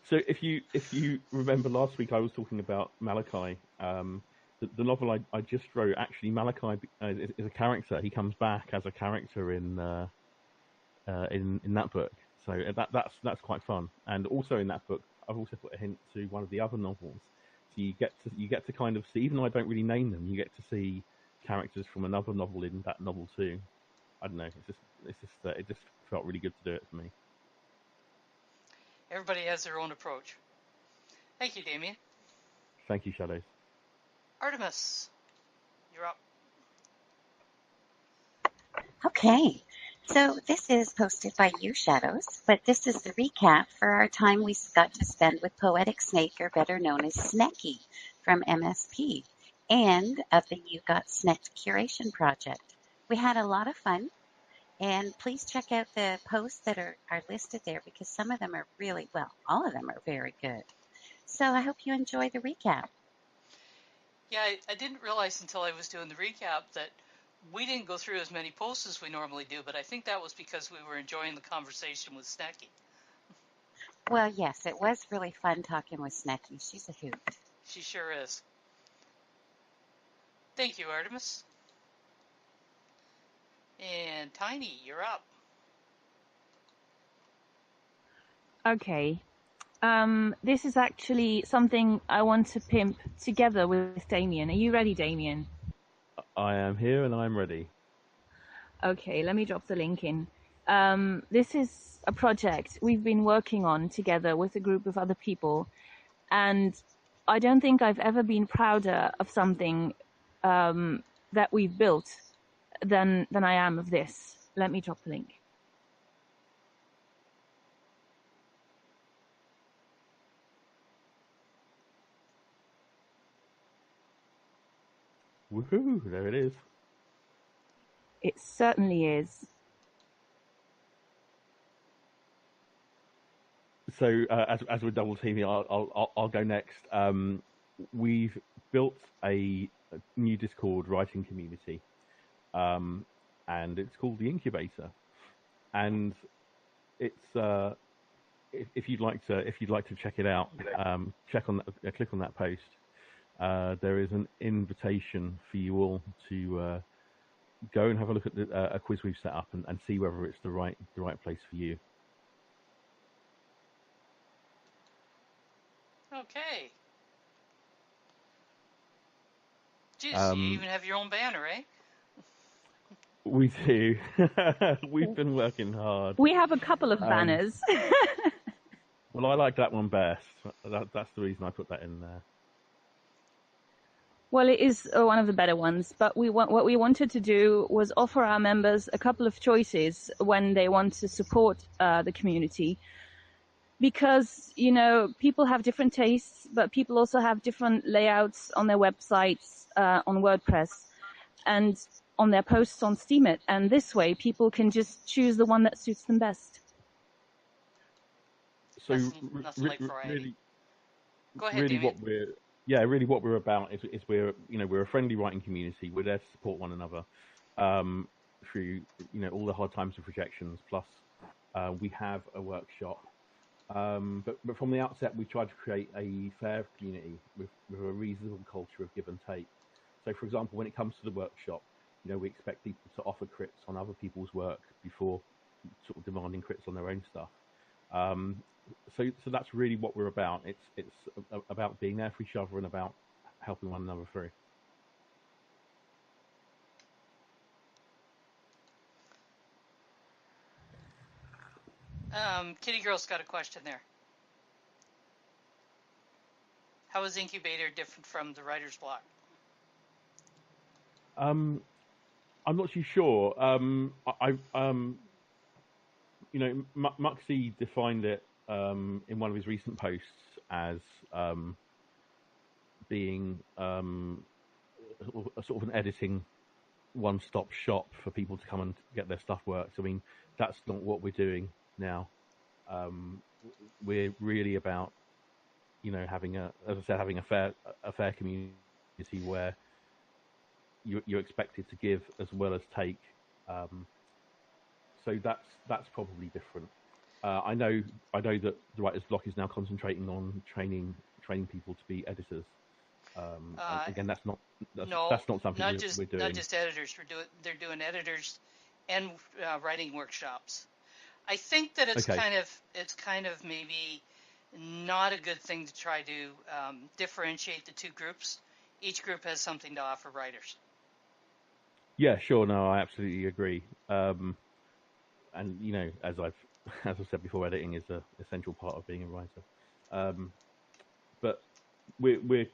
So if you remember last week, I was talking about Malachi. The novel I just wrote, actually, Malachi is a character. He comes back as a character in that book. So that's quite fun. And also in that book, I've also put a hint to one of the other novels. So you get to kind of see, even though I don't really name them, you get to see characters from another novel in that novel too. I don't know. It just felt really good to do it for me. Everybody has their own approach. Thank you, Damien. Thank you, Shadows. Artemis, you're up. Okay, so this is posted by you, Shadows, but this is the recap for our time we got to spend with Poetic Snake, or better known as Snecky, from MSP, and of the You Got Snecked curation project. We had a lot of fun, and please check out the posts that are listed there, because some of them are really, well, all of them are very good. So I hope you enjoy the recap. Yeah, I didn't realize until I was doing the recap that we didn't go through as many posts as we normally do, but I think that was because we were enjoying the conversation with Snacky. Well, yes, it was really fun talking with Snacky. She's a hoot. She sure is. Thank you, Artemis. And Tiny, you're up. Okay. This is actually something I want to pimp together with Damien. Are you ready, Damien? I am here and I'm ready. Okay, let me drop the link in. This is a project we've been working on together with a group of other people, and I don't think I've ever been prouder of something that we've built than I am of this. Let me drop the link. Woohoo! There it is. It certainly is. So as we're double teaming, I'll go next. We've built a new Discord writing community, and it's called the Incubator, and it's if you'd like to check it out, click on that post. There is an invitation for you all to go and have a look at a quiz we've set up and see whether it's the right place for you. Okay. Jeez, you even have your own banner, eh? We do. We've been working hard. We have a couple of banners. Well, I like that one best. That's the reason I put that in there. Well, it is one of the better ones, but what we wanted to do was offer our members a couple of choices when they want to support the community. Because, people have different tastes, but people also have different layouts on their websites, on WordPress, and on their posts on Steemit. And this way, people can just choose the one that suits them best. So nothing like variety. Really, go ahead, really Damien. really what we're about is we're a friendly writing community. We're there to support one another through all the hard times of rejections. Plus, we have a workshop. But from the outset, we tried to create a fair community with a reasonable culture of give and take. So, for example, when it comes to the workshop, we expect people to offer crits on other people's work before sort of demanding crits on their own stuff. So that's really what we're about. It's about being there for each other and about helping one another through. Kitty Girl's got a question there. How is Incubator different from the Writer's Block? I'm not too sure. Muxie defined it in one of his recent posts as being a sort of an editing one-stop shop for people to come and get their stuff worked. I mean, that's not what we're doing now. We're really about, having having a fair community where you're expected to give as well as take. So that's probably different. I know that the Writer's Block is now concentrating on training people to be editors. Again, that's not something we're doing. Not just editors. They're doing editors and writing workshops. I think that it's kind of maybe not a good thing to try to differentiate the two groups. Each group has something to offer writers. Yeah, sure. No, I absolutely agree. And as I've said before, editing is an essential part of being a writer. But we're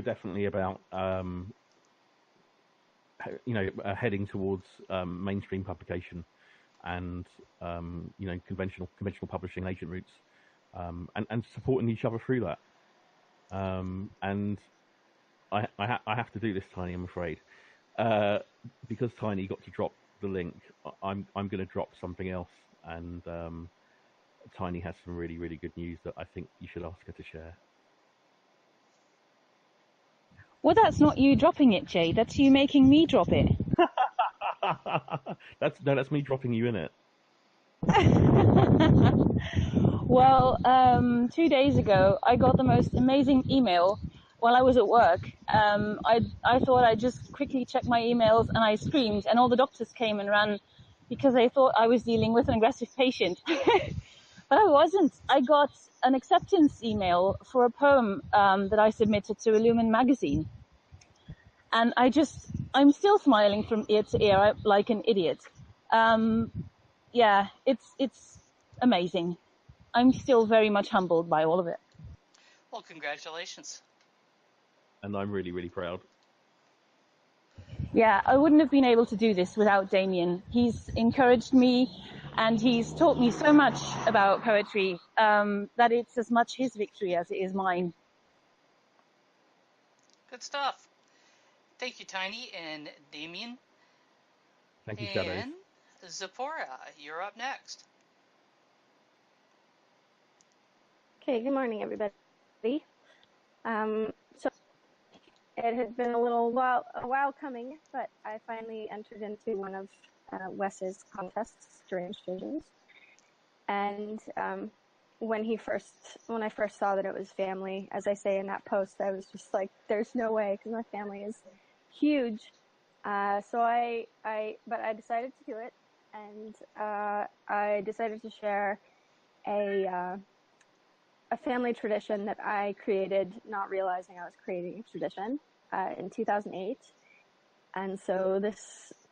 definitely about heading towards mainstream publication and conventional publishing agent routes, and supporting each other through that. And I have to do this, Tiny, I'm afraid, because Tiny got to drop the link. I'm going to drop something else, and Tiny has some really, really good news that I think you should ask her to share. Well, that's not you dropping it, Jay. That's you making me drop it. That's me dropping you in it. Well, 2 days ago, I got the most amazing email while I was at work. I thought I'd just quickly check my emails, and I screamed, and all the doctors came and ran because they thought I was dealing with an aggressive patient. But I wasn't. I got an acceptance email for a poem that I submitted to Illumin magazine. And I'm still smiling from ear to ear like an idiot. Yeah, it's amazing. I'm still very much humbled by all of it. Well, congratulations. And I'm really, really proud. Yeah, I wouldn't have been able to do this without Damien. He's encouraged me, and he's taught me so much about poetry that it's as much his victory as it is mine. Good stuff. Thank you, Tiny and Damien. Thank you, Shadows. And Zipporah, you're up next. Okay, good morning, everybody. So it had been a while coming, but I finally entered into one of Wes's contests, Strange Visions, and when I first saw that it was family, as I say in that post, I was just like, there's no way, because my family is huge. So but I decided to do it, and I decided to share a family tradition that I created, not realizing I was creating a tradition, in 2008. And so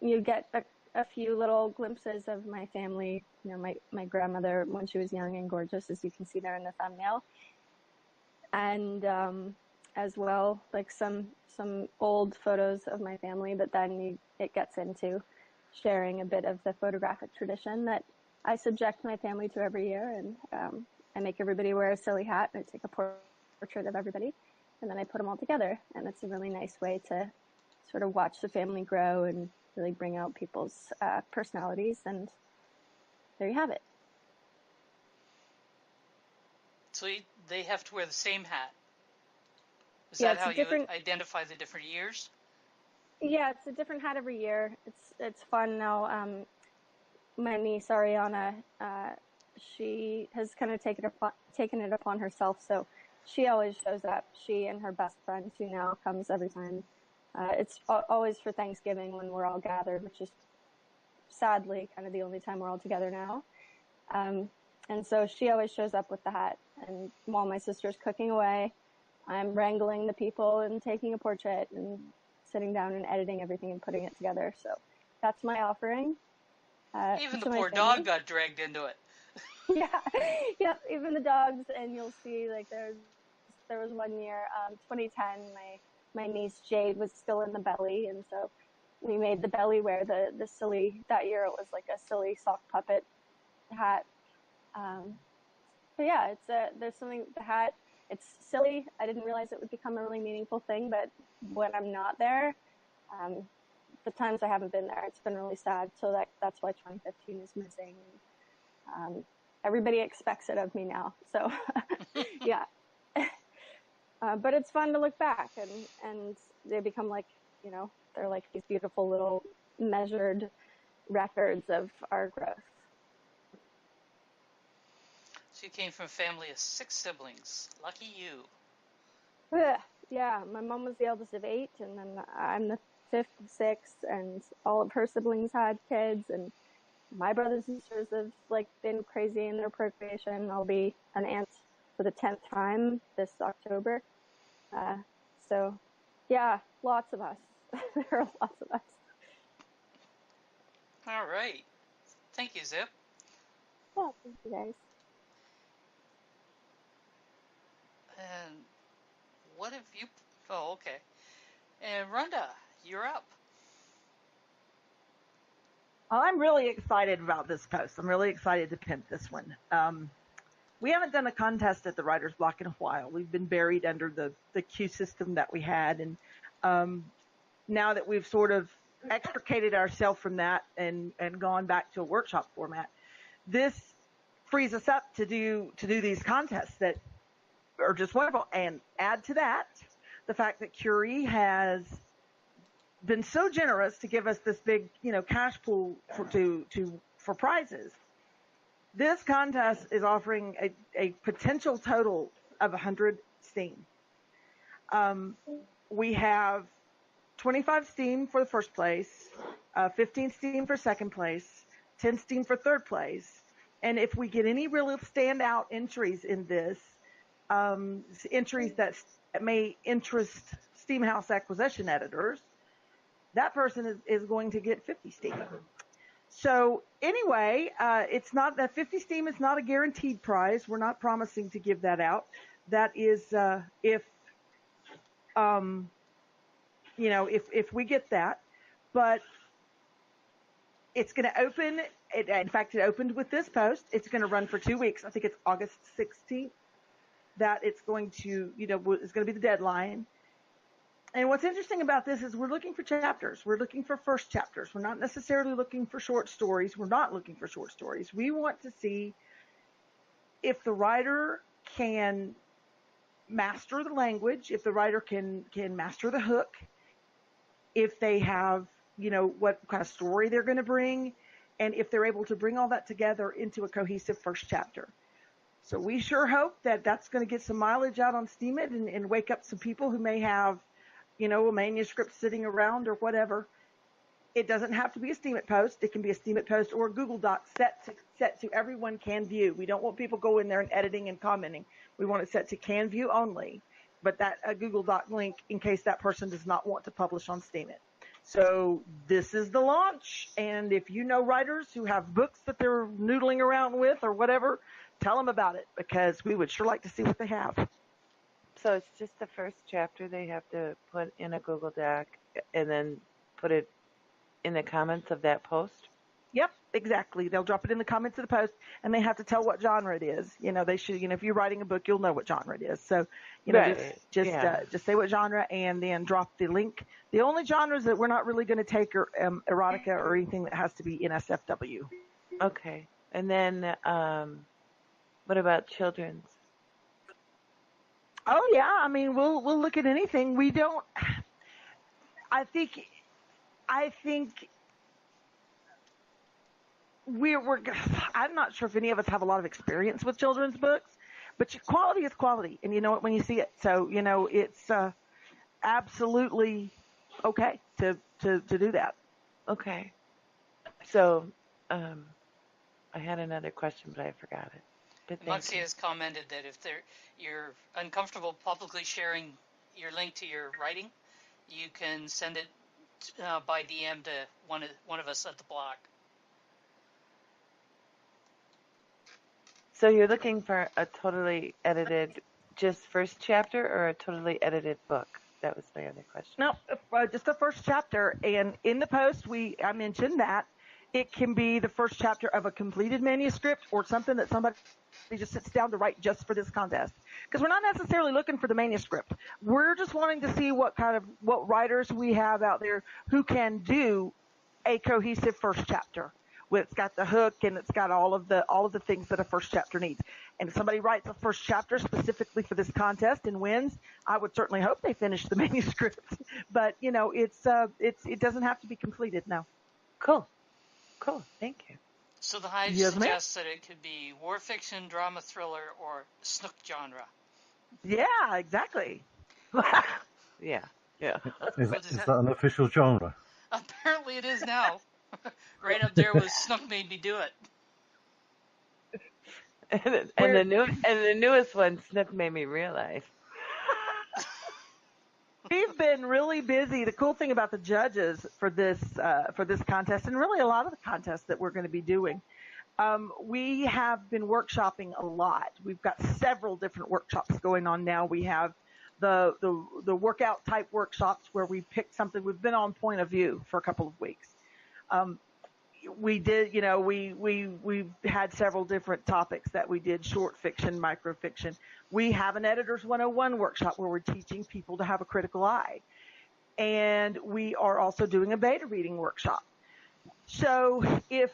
you get a few little glimpses of my family, my grandmother when she was young and gorgeous, as you can see there in the thumbnail. And, as well, like some old photos of my family, but then it gets into sharing a bit of the photographic tradition that I subject my family to every year. And, I make everybody wear a silly hat, and I take a portrait of everybody, and then I put them all together. And it's a really nice way to sort of watch the family grow and really bring out people's personalities. And there you have it. So they have to wear the same hat. Is Yeah, that how you would identify the different years? Yeah, it's a different hat every year. It's fun now. My niece Ariana, she has kind of taken it upon herself, so she always shows up. She and her best friend, who now comes every time. It's always for Thanksgiving when we're all gathered, which is sadly kind of the only time we're all together now. And so she always shows up with the hat. And while my sister's cooking away, I'm wrangling the people and taking a portrait and sitting down and editing everything and putting it together. So that's my offering. Even the poor dog got dragged into it. Yeah, even the dogs. And you'll see, like, there was one year, 2010, my niece Jade was still in the belly, and so we made the belly wear the silly, that year it was like a silly sock puppet hat. But yeah, there's something, the hat, it's silly. I didn't realize it would become a really meaningful thing, but when I'm not there, the times I haven't been there, it's been really sad. So that's why 2015 is missing. Everybody expects it of me now. So yeah. But it's fun to look back, and they become like, they're like these beautiful little measured records of our growth. So you came from a family of 6 siblings. Lucky you. Yeah, my mom was the eldest of 8, and then I'm the 5th of 6, and all of her siblings had kids, and my brothers and sisters have been crazy in their procreation. I'll be an aunt for the 10th time this October. So yeah, lots of us. There are lots of us. All right. Thank you, Zip. Yeah, thank you guys. And what have you... Oh, okay. And Rhonda, you're up. I'm really excited about this post. I'm really excited to pimp this one. We haven't done a contest at the Writer's Block in a while. We've been buried under the queue system that we had. And now that we've sort of extricated ourselves from that and gone back to a workshop format, this frees us up to do these contests that are just wonderful. And add to that the fact that Curie has been so generous to give us this big, cash pool for prizes. This contest is offering a potential total of 100 steam. We have 25 steam for the first place, 15 steam for second place, 10 steam for third place. And if we get any real standout entries in this, entries that may interest Steamhouse acquisition editors, that person is going to get 50 steam. So anyway, it's not that 50 steam is not a guaranteed prize. We're not promising to give that out. That is, if we get that, but it's going to open. In fact, it opened with this post. It's going to run for 2 weeks. I think it's August 16th that it's going to, is going to be the deadline. And what's interesting about this is we're looking for chapters. We're looking for first chapters. We're not necessarily looking for short stories. We're not looking for short stories. We want to see if the writer can master the language, if the writer can master the hook, if they have, what kind of story they're going to bring, and if they're able to bring all that together into a cohesive first chapter. So we sure hope that that's going to get some mileage out on Steemit and wake up some people who may have, a manuscript sitting around or whatever. It doesn't have to be a Steemit post. It can be a Steemit post or a Google Doc set to everyone can view. We don't want people go in there and editing and commenting. We want it set to can view only, but that a Google Doc link in case that person does not want to publish on Steemit. So this is the launch, and if you know writers who have books that they're noodling around with or whatever, tell them about it, because we would sure like to see what they have. So it's just the first chapter they have to put in a Google Doc and then put it in the comments of that post? Yep, exactly. They'll drop it in the comments of the post, and they have to tell what genre it is. They should, if you're writing a book, you'll know what genre it is. So, Right. just say what genre and then drop the link. The only genres that we're not really going to take are erotica or anything that has to be NSFW. Okay. And then, what about children's? Oh yeah, we'll look at anything. We don't. I think we're. I'm not sure if any of us have a lot of experience with children's books, but quality is quality, and you know it when you see it. So it's absolutely okay to do that. Okay. So, I had another question, but I forgot it. But Muxie has commented that if you're uncomfortable publicly sharing your link to your writing, you can send it by DM to one of us at the block. So you're looking for a totally edited, just first chapter, or a totally edited book? That was my other question. No, just the first chapter. And in the post, I mentioned that it can be the first chapter of a completed manuscript or something that somebody just sits down to write just for this contest. Because we're not necessarily looking for the manuscript. We're just wanting to see what writers we have out there who can do a cohesive first chapter. It's got the hook and it's got all of the things that a first chapter needs. And if somebody writes a first chapter specifically for this contest and wins, I would certainly hope they finish the manuscript. But it doesn't have to be completed now. Cool. Thank you. So the Hive suggests that it could be war fiction, drama, thriller, or snook genre. Yeah, exactly. Yeah. Is that an official genre? Apparently it is now. Right up there with Snook Made Me Do It. And the newest one, Snook Made Me Realize. We've been really busy. The cool thing about the judges for this contest, and really a lot of the contests that we're going to be doing, we have been workshopping a lot. We've got several different workshops going on now. We have the workout type workshops where we pick something. We've been on Point of View for a couple of weeks. We did, we've had several different topics that we did: short fiction, microfiction. We have an Editor's 101 workshop where we're teaching people to have a critical eye. And we are also doing a beta reading workshop. So if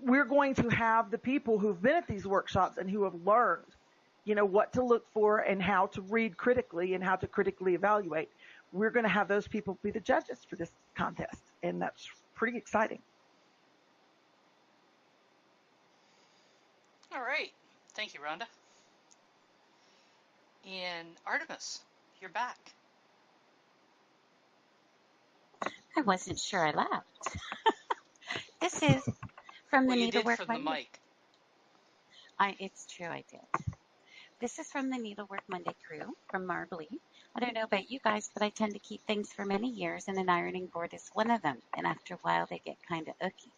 we're going to have the people who've been at these workshops and who have learned, what to look for and how to read critically and how to critically evaluate, we're going to have those people be the judges for this contest. And that's pretty exciting. All right. Thank you, Rhonda. And Artemis, you're back. I wasn't sure I left. This is from the Needlework Monday. The mic. It's true, I did. This is from the Needlework Monday crew from Marbly. I don't know about you guys, but I tend to keep things for many years, and an ironing board is one of them. And after a while, they get kind of icky.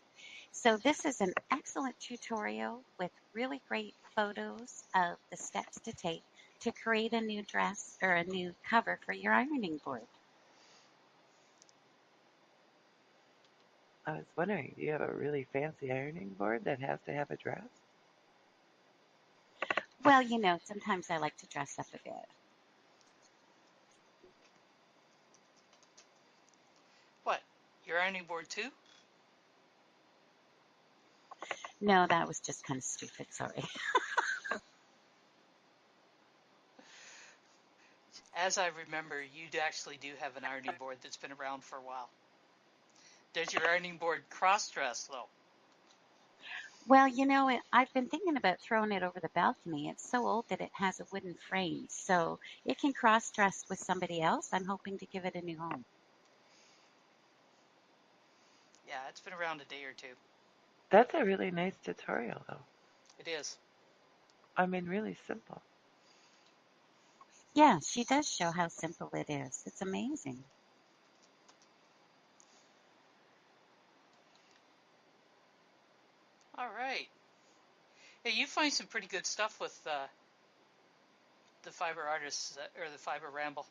So this is an excellent tutorial with really great photos of the steps to take to create a new dress or a new cover for your ironing board. I was wondering, do you have a really fancy ironing board that has to have a dress? Well, sometimes I like to dress up a bit. What? Your ironing board too? No, that was just kind of stupid. Sorry. As I remember, you actually do have an ironing board that's been around for a while. Does your ironing board cross-dress, though? Well, I've been thinking about throwing it over the balcony. It's so old that it has a wooden frame, so it can cross-dress with somebody else. I'm hoping to give it a new home. Yeah, it's been around a day or two. That's a really nice tutorial, though. It is. I mean, really simple. Yeah, she does show how simple it is. It's amazing. All right. Yeah, you find some pretty good stuff with the fiber artists or the fiber ramble.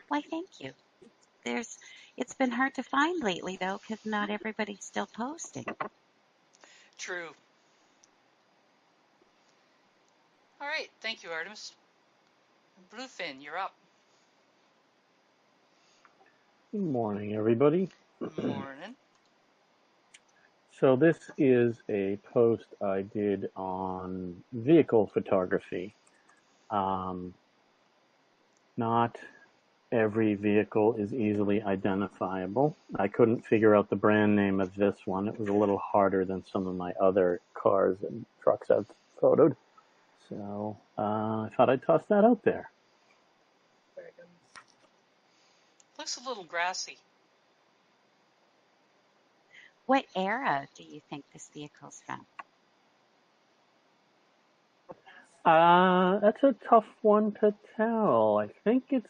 Why, thank you. It's been hard to find lately, though, because not everybody's still posting. True. All right. Thank you, Artemis. Bluefin, you're up. Good morning, everybody. Morning. So this is a post I did on vehicle photography. Not every vehicle is easily identifiable. I couldn't figure out the brand name of this one. It was a little harder than some of my other cars and trucks I've photoed. So I thought I'd toss that out there. Looks a little grassy. What era do you think this vehicle's from? That's a tough one to tell. I think it's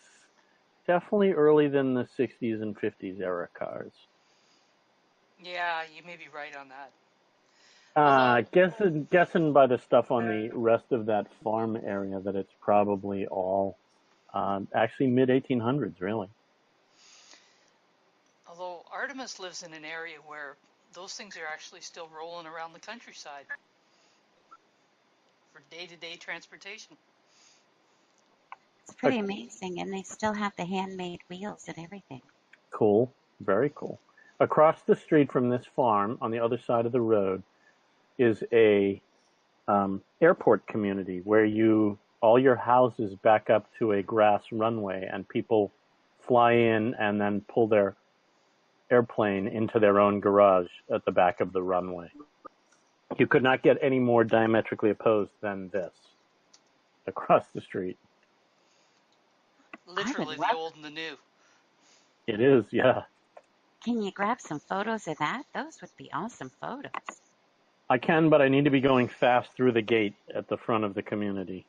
definitely early than the 60s and 50s era cars. Yeah, you may be right on that. Guessing by the stuff on the rest of that farm area that it's probably all actually mid-1800s, really. Although Artemis lives in an area where those things are actually still rolling around the countryside for day-to-day transportation. It's pretty amazing, and they still have the handmade wheels and everything. Cool. Very cool. Across the street from this farm, on the other side of the road, is a airport community where all your houses back up to a grass runway, and people fly in and then pull their airplane into their own garage at the back of the runway. You could not get any more diametrically opposed than this across the street. Literally the old and the new. It is, yeah. Can you grab some photos of that? Those would be awesome photos. I can, but I need to be going fast through the gate at the front of the community.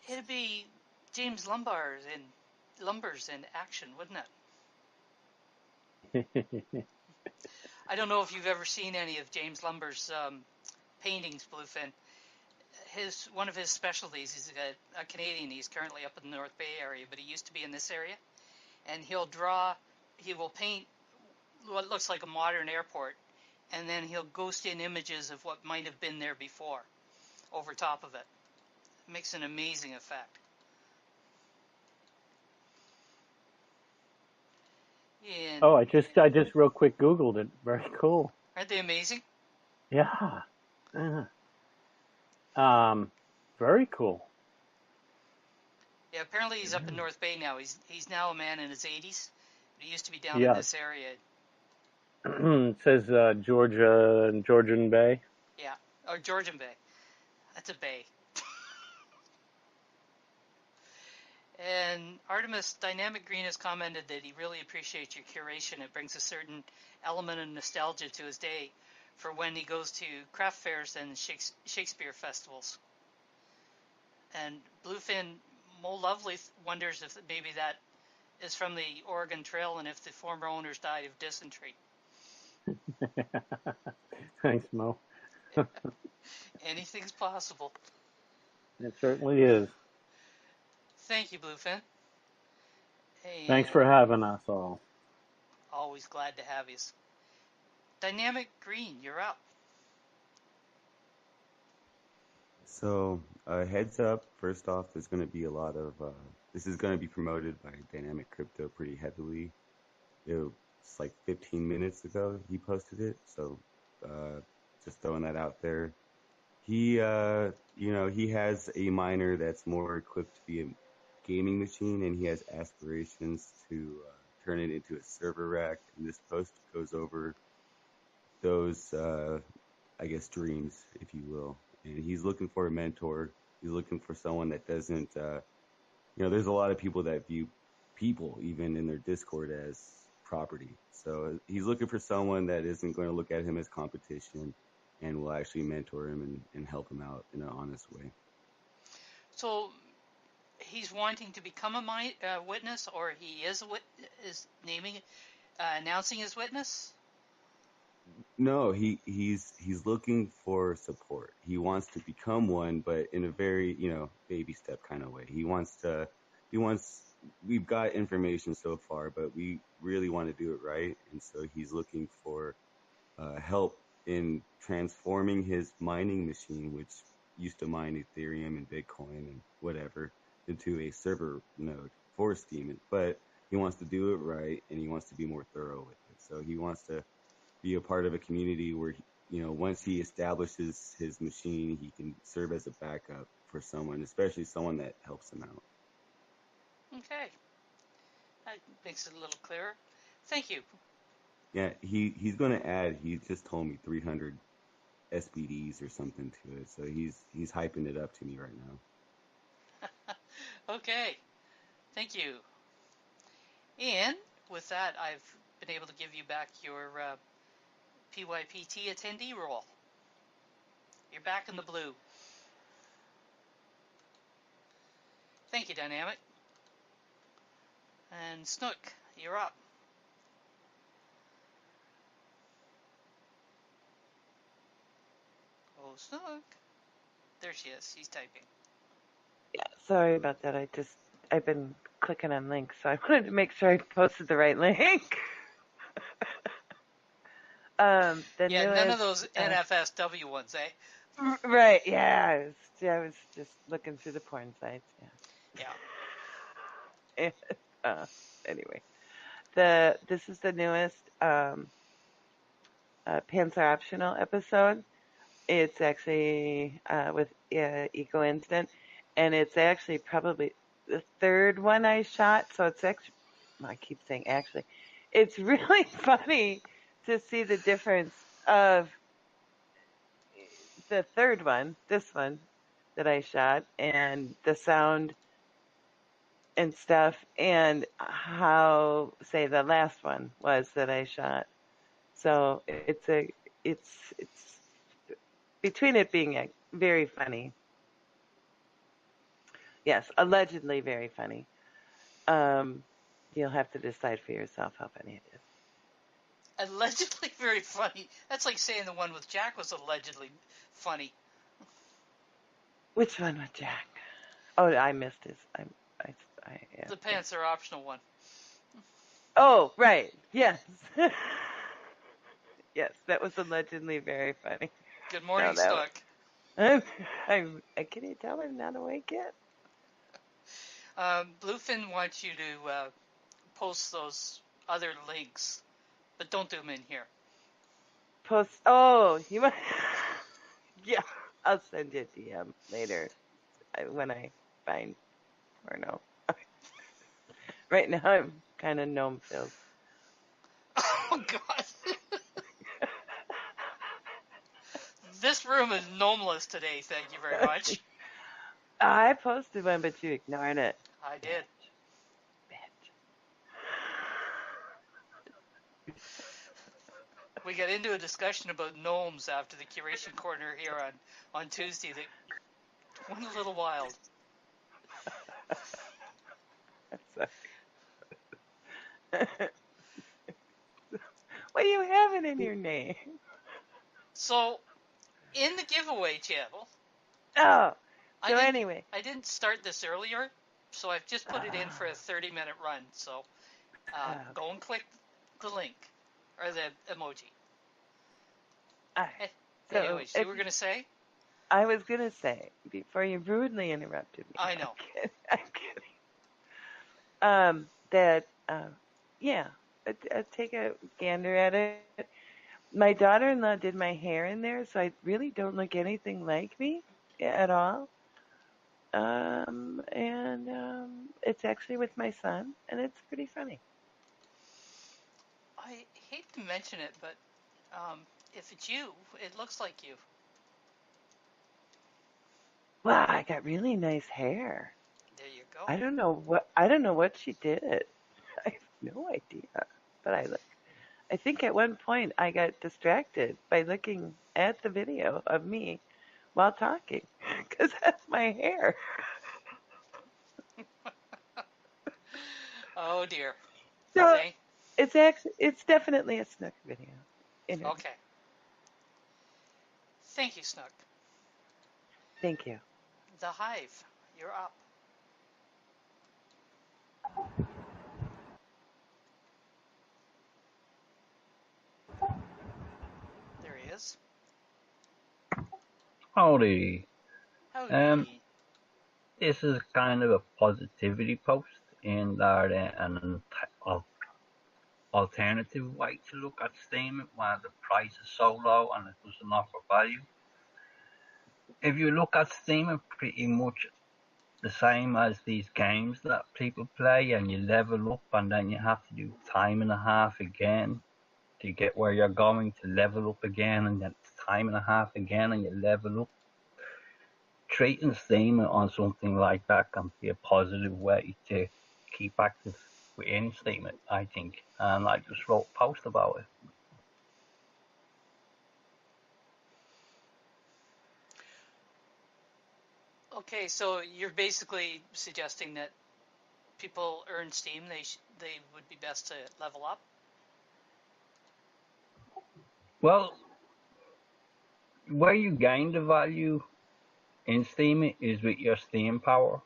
It'd be James Lumber's in action, wouldn't it? I don't know if you've ever seen any of James Lumber's paintings, Bluefin. One of his specialties, he's a Canadian. He's currently up in the North Bay area, but he used to be in this area. And he will paint what looks like a modern airport, and then he'll ghost in images of what might have been there before over top of it. It makes an amazing effect. I just real quick Googled it. Very cool. Aren't they amazing? Yeah. Very cool. Yeah, apparently he's up in North Bay now. He's now a man in his 80s. But he used to be down in this area. It says Georgian Bay. Yeah, or Georgian Bay. That's a bay. And Artemis Dynamic Green has commented that he really appreciates your curation. It brings a certain element of nostalgia to his day for when he goes to craft fairs and Shakespeare festivals. And Bluefin Mo Lovely wonders if maybe that is from the Oregon Trail and if the former owners died of dysentery. Thanks, Mo. Anything's possible. It certainly is. Thank you, Bluefin. Thanks for having us all. Always glad to have you. Dynamic Green, you're up. So, heads up, first off, there's going to be a lot of, this is going to be promoted by Dynamic Crypto pretty heavily. It's like 15 minutes ago he posted it, so just throwing that out there. He has a miner that's more equipped to be a gaming machine, and he has aspirations to turn it into a server rack, and this post goes over those, I guess, dreams, if you will. And he's looking for a mentor. He's looking for someone that doesn't, there's a lot of people that view people, even in their Discord, as property. So he's looking for someone that isn't going to look at him as competition and will actually mentor him and help him out in an honest way. So he's wanting to become a witness, or he is announcing his witness? No, he's looking for support. He wants to become one, but in a very, baby step kind of way. We've got information so far, but we really want to do it right. And so he's looking for help in transforming his mining machine, which used to mine Ethereum and Bitcoin and whatever, into a server node for Steemit. But he wants to do it right, and he wants to be more thorough with it. So he wants to be a part of a community where, once he establishes his machine, he can serve as a backup for someone, especially someone that helps him out. Okay. That makes it a little clearer. Thank you. Yeah, he's going to add, he just told me 300 SPDs or something to it. So he's hyping it up to me right now. Okay. Thank you. And with that, I've been able to give you back your PYPT attendee role. You're back in the blue. Thank you, Dynamic. And Snook, you're up. Oh, Snook. There she is. She's typing. Yeah, sorry about that. I've been clicking on links, so I wanted to make sure I posted the right link. None of those NFSW ones, eh? Right, yeah. I was just looking through the porn sites, yeah. Anyway, this is the newest Pants Are Optional episode. It's actually with Eco Instant, and it's actually probably the third one I shot, so it's actually, I keep saying actually, it's really funny to see the difference of the third one, this one that I shot, and the sound and stuff, and how, say, the last one was that I shot. So it's between it being very funny. Yes, allegedly very funny. You'll have to decide for yourself how funny it is. Allegedly very funny. That's like saying the one with Jack was allegedly funny. Which one with Jack? Oh, I missed his. The Pants Are Optional one. Oh, right. Yes. Yes, that was allegedly very funny. Good morning, Stuck. Can you tell I'm not awake yet? Bluefin wants you to post those other links, but don't do them in here. You want? Yeah, I'll send you a DM later when I find porno. Right now I'm kind of gnome filled. Oh God. This room is gnomeless today, thank you very much. I posted one, but you ignored it. I did. We got into a discussion about gnomes after the curation corner here on Tuesday that went a little wild. What do you have in your name? So, in the giveaway channel. Oh, so anyway. I didn't start this earlier, so I've just put it in for a 30-minute run. So, go and click the link, or the emoji. Anyways, you were going to say? I was going to say, before you rudely interrupted me. I know. I'm kidding. Take a gander at it. My daughter-in-law did my hair in there, so I really don't look anything like me at all. It's actually with my son, and it's pretty funny. I hate to mention it, but If it's you, it looks like you. Wow, I got really nice hair. There you go. I don't know what she did. I have no idea. But I think at one point I got distracted by looking at the video of me while talking because that's my hair. Oh dear. So Thank. it's definitely a Snook video. Okay. Thank you, Snook. Thank you. The Hive, you're up. There he is. Howdy. Howdy. This is kind of a positivity post in that an alternative way to look at Steam while the price is so low and it doesn't offer value. If you look at Steam, it's pretty much the same as these games that people play, and you level up and then you have to do time and a half again to get where you're going, to level up again, and then time and a half again and you level up. Treating Steam on something like that can be a positive way to keep active within Steam, I think. And I just wrote a post about it. Okay, so you're basically suggesting that people earn Steam, they would be best to level up? Well, where you gain the value in Steam is with your Steam power.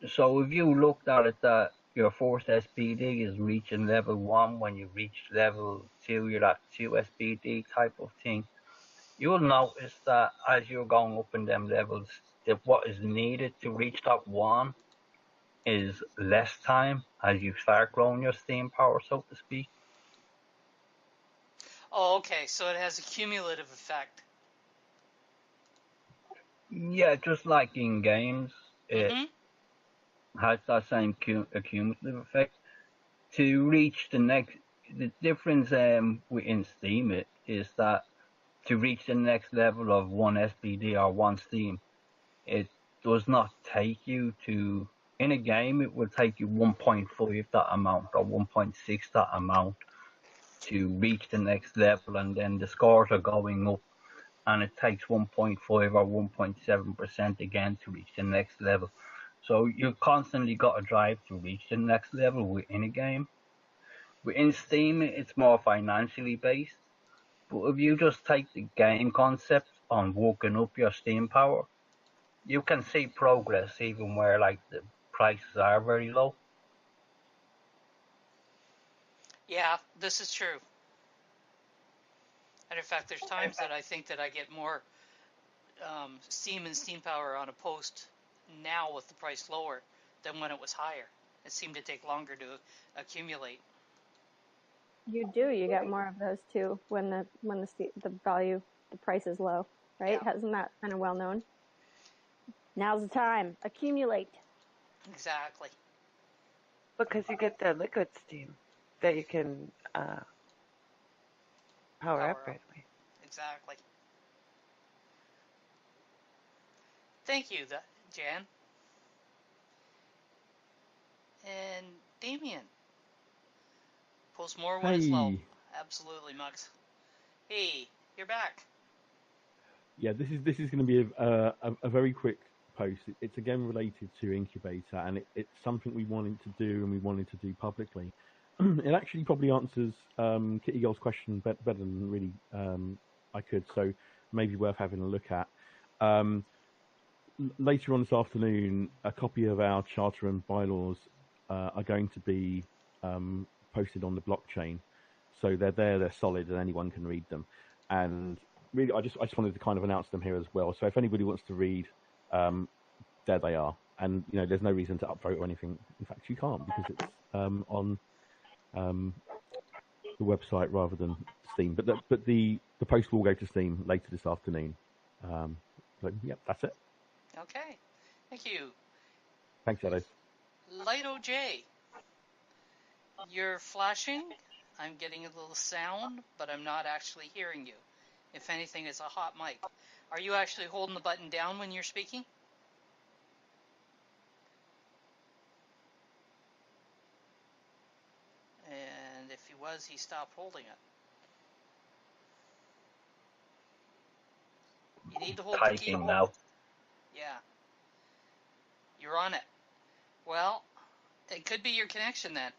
So if you looked at it that your first SPD is reaching level 1, when you reach level 2, you're at 2 SPD type of thing, you'll notice that as you're going up in them levels, that what is needed to reach that 1 is less time as you start growing your Steam power, so to speak. Oh, okay, so it has a cumulative effect. Yeah, just like in games, it has that same cumulative effect. To reach the difference within Steam is that to reach the next level of 1 SPD or 1 Steam, it does not take you to, in a game, it will take you 1.5 that amount or 1.6 that amount to reach the next level, and then the scores are going up, and it takes 1.5 or 1.7% again to reach the next level. So you've constantly got to drive to reach the next level within a game. Within Steam, it's more financially based. But if you just take the game concept on working up your Steam power, you can see progress even where like the prices are very low. Yeah, this is true. And in fact, there's times that I think that I get more Steam and Steam power on a post now with the price lower than when it was higher. It seemed to take longer to accumulate. You do. You get more of those too when the value, the price is low, right? Yeah. Isn't that kind of well known? Now's the time. Accumulate. Exactly. Because you get the liquid steam that you can power up right away. Exactly. Thank you, Jan. And Damien. Post more when it's low. Absolutely, Mux. Hey, you're back. Yeah, this is going to be a very quick post. It's again related to Incubator, and it's something we wanted to do and we wanted to do publicly. It actually probably answers Kitty Girl's question better than really I could, so maybe worth having a look at. Later on this afternoon, a copy of our charter and bylaws are going to be posted on the blockchain. So they're there, they're solid, and anyone can read them. And really, I just wanted to kind of announce them here as well. So if anybody wants to read, there they are. And there's no reason to upvote or anything. In fact, you can't because it's on the website rather than Steam. But the post will go to Steam later this afternoon. So yeah, that's it. Okay, thank you. Thanks, Shadows. Light OJ, you're flashing. I'm getting a little sound, but I'm not actually hearing you. If anything, it's a hot mic. Are you actually holding the button down when you're speaking? And if he was, he stopped holding it. You need to hold the key. Typing now. Yeah. You're on it. Well, it could be your connection then.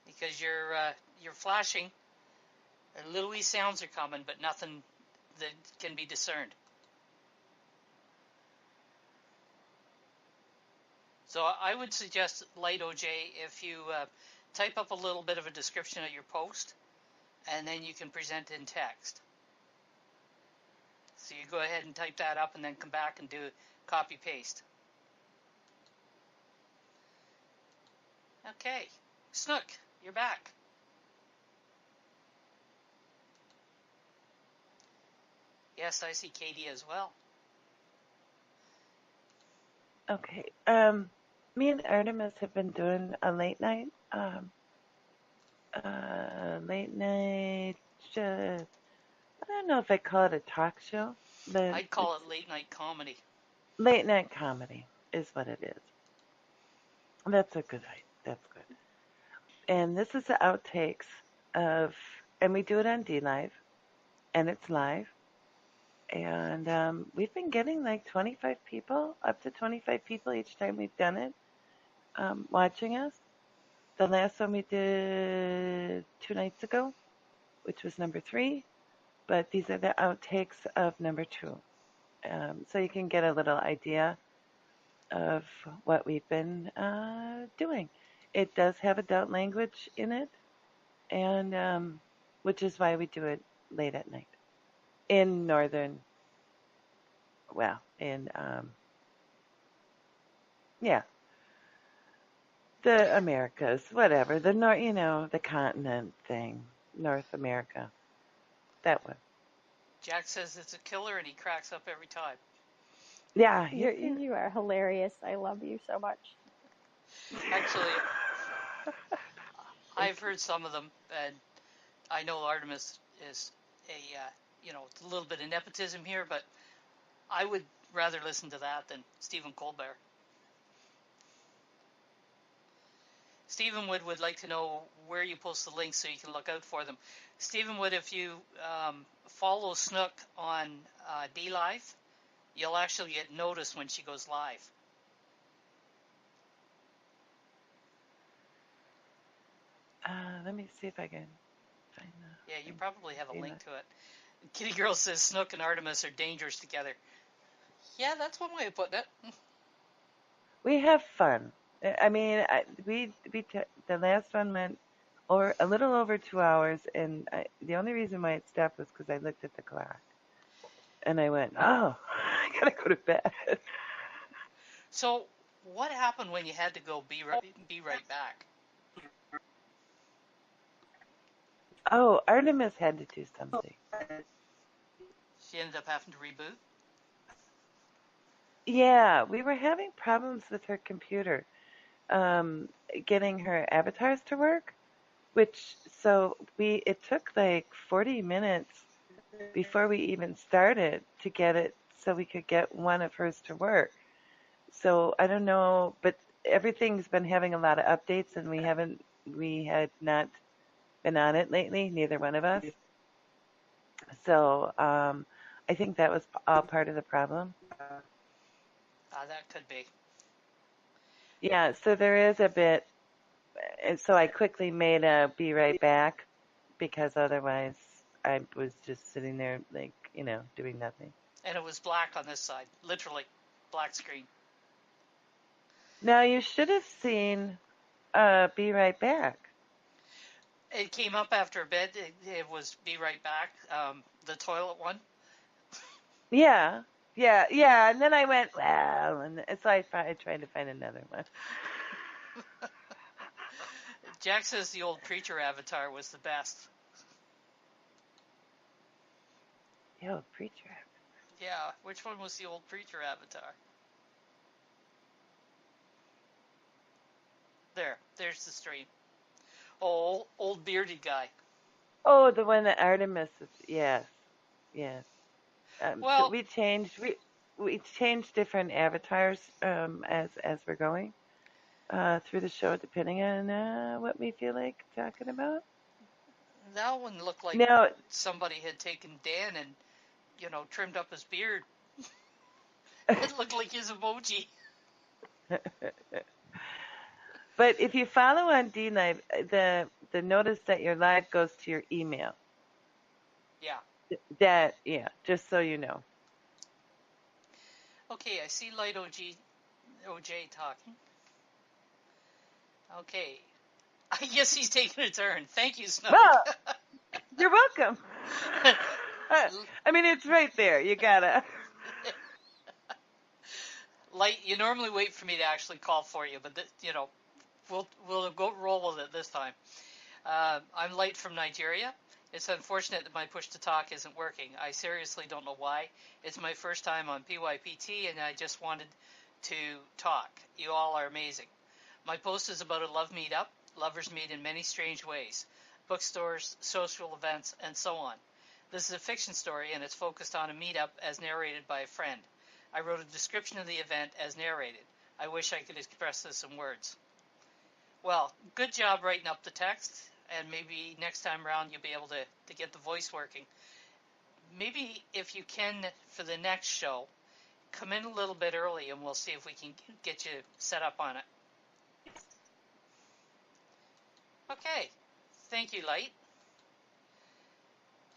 Because you're flashing, and little wee sounds are coming, but nothing that can be discerned. So I would suggest, Light OJ, if you type up a little bit of a description of your post, and then you can present in text. So you go ahead and type that up, and then come back and do copy paste. Okay, Snook, you're back. Yes, I see Katie as well. Okay. Me and Artemis have been doing a late night. Late night. I don't know if I call it a talk show, but I'd call it late night comedy. late night comedy is what it is. That's a good idea. That's good. And this is the outtakes of, and we do it on D Live, and it's live. And we've been getting like 25 people, up to 25 people each time we've done it, watching us. The last one we did 2 nights ago, which was number 3, but these are the outtakes of number 2. So you can get a little idea of what we've been doing. It does have adult language in it, and which is why we do it late at night in northern. Well, in yeah, the Americas, whatever the the continent thing, North America, that one. Jack says it's a killer, and he cracks up every time. Yeah, You are hilarious. I love you so much. Actually, I've heard some of them, and I know Artemis is a little bit of nepotism here, but I would rather listen to that than Stephen Colbert. Stephen would like to know where you post the links so you can look out for them. Stephen if you follow Snook on D Live, you'll actually get notice when she goes live. Let me see if I can find that. Yeah, you probably have a link to it. Kitty Girl says Snook and Artemis are dangerous together. Yeah, that's one way of putting it. We have fun. I mean, the last one went or a little over 2 hours, and the only reason why it stopped was because I looked at the clock, and I went, "Oh, I gotta go to bed." So, what happened when you had to go be right back? Oh, Artemis had to do something. She ended up having to reboot? Yeah, we were having problems with her computer, getting her avatars to work, it took like 40 minutes before we even started to get it so we could get one of hers to work. So I don't know, but everything's been having a lot of updates, and we had not been on it lately, neither one of us. So I think that was all part of the problem. That could be. Yeah, so there is a bit. So I quickly made a be right back, because otherwise I was just sitting there like, doing nothing. And it was black on this side, literally black screen. Now you should have seen be right back. It came up after a bit. It was be right back, the toilet one. Yeah. And then I went, well, and so I tried to find another one. Jack says the old preacher avatar was the best. The old preacher avatar? Yeah, which one was the old preacher avatar? There's the stream. Oh, old bearded guy. Oh, the one that Artemis is. Yes, yes. So Well, we changed different avatars as we're going through the show, depending on what we feel like talking about. that one looked like Now, somebody had taken Dan and, trimmed up his beard. It looked like his emoji. but if you follow on DLive, the notice that your live goes to your email. Yeah. Just so you know. Okay, I see Light OJ talking. Okay. I guess he's taking a turn. Thank you, Snook. Well, you're welcome. I mean, it's right there. You gotta. Light, you normally wait for me to actually call for you, but we'll go roll with it this time. I'm Light from Nigeria. It's unfortunate that my push to talk isn't working. I seriously don't know why. It's my first time on PYPT, and I just wanted to talk. You all are amazing. My post is about a love meetup. Lovers meet in many strange ways. Bookstores, social events, and so on. This is a fiction story, and it's focused on a meetup as narrated by a friend. I wrote a description of the event as narrated. I wish I could express this in words. Well, good job writing up the text, and maybe next time around you'll be able to get the voice working. Maybe if you can, for the next show, come in a little bit early and we'll see if we can get you set up on it. Okay. Thank you, Light.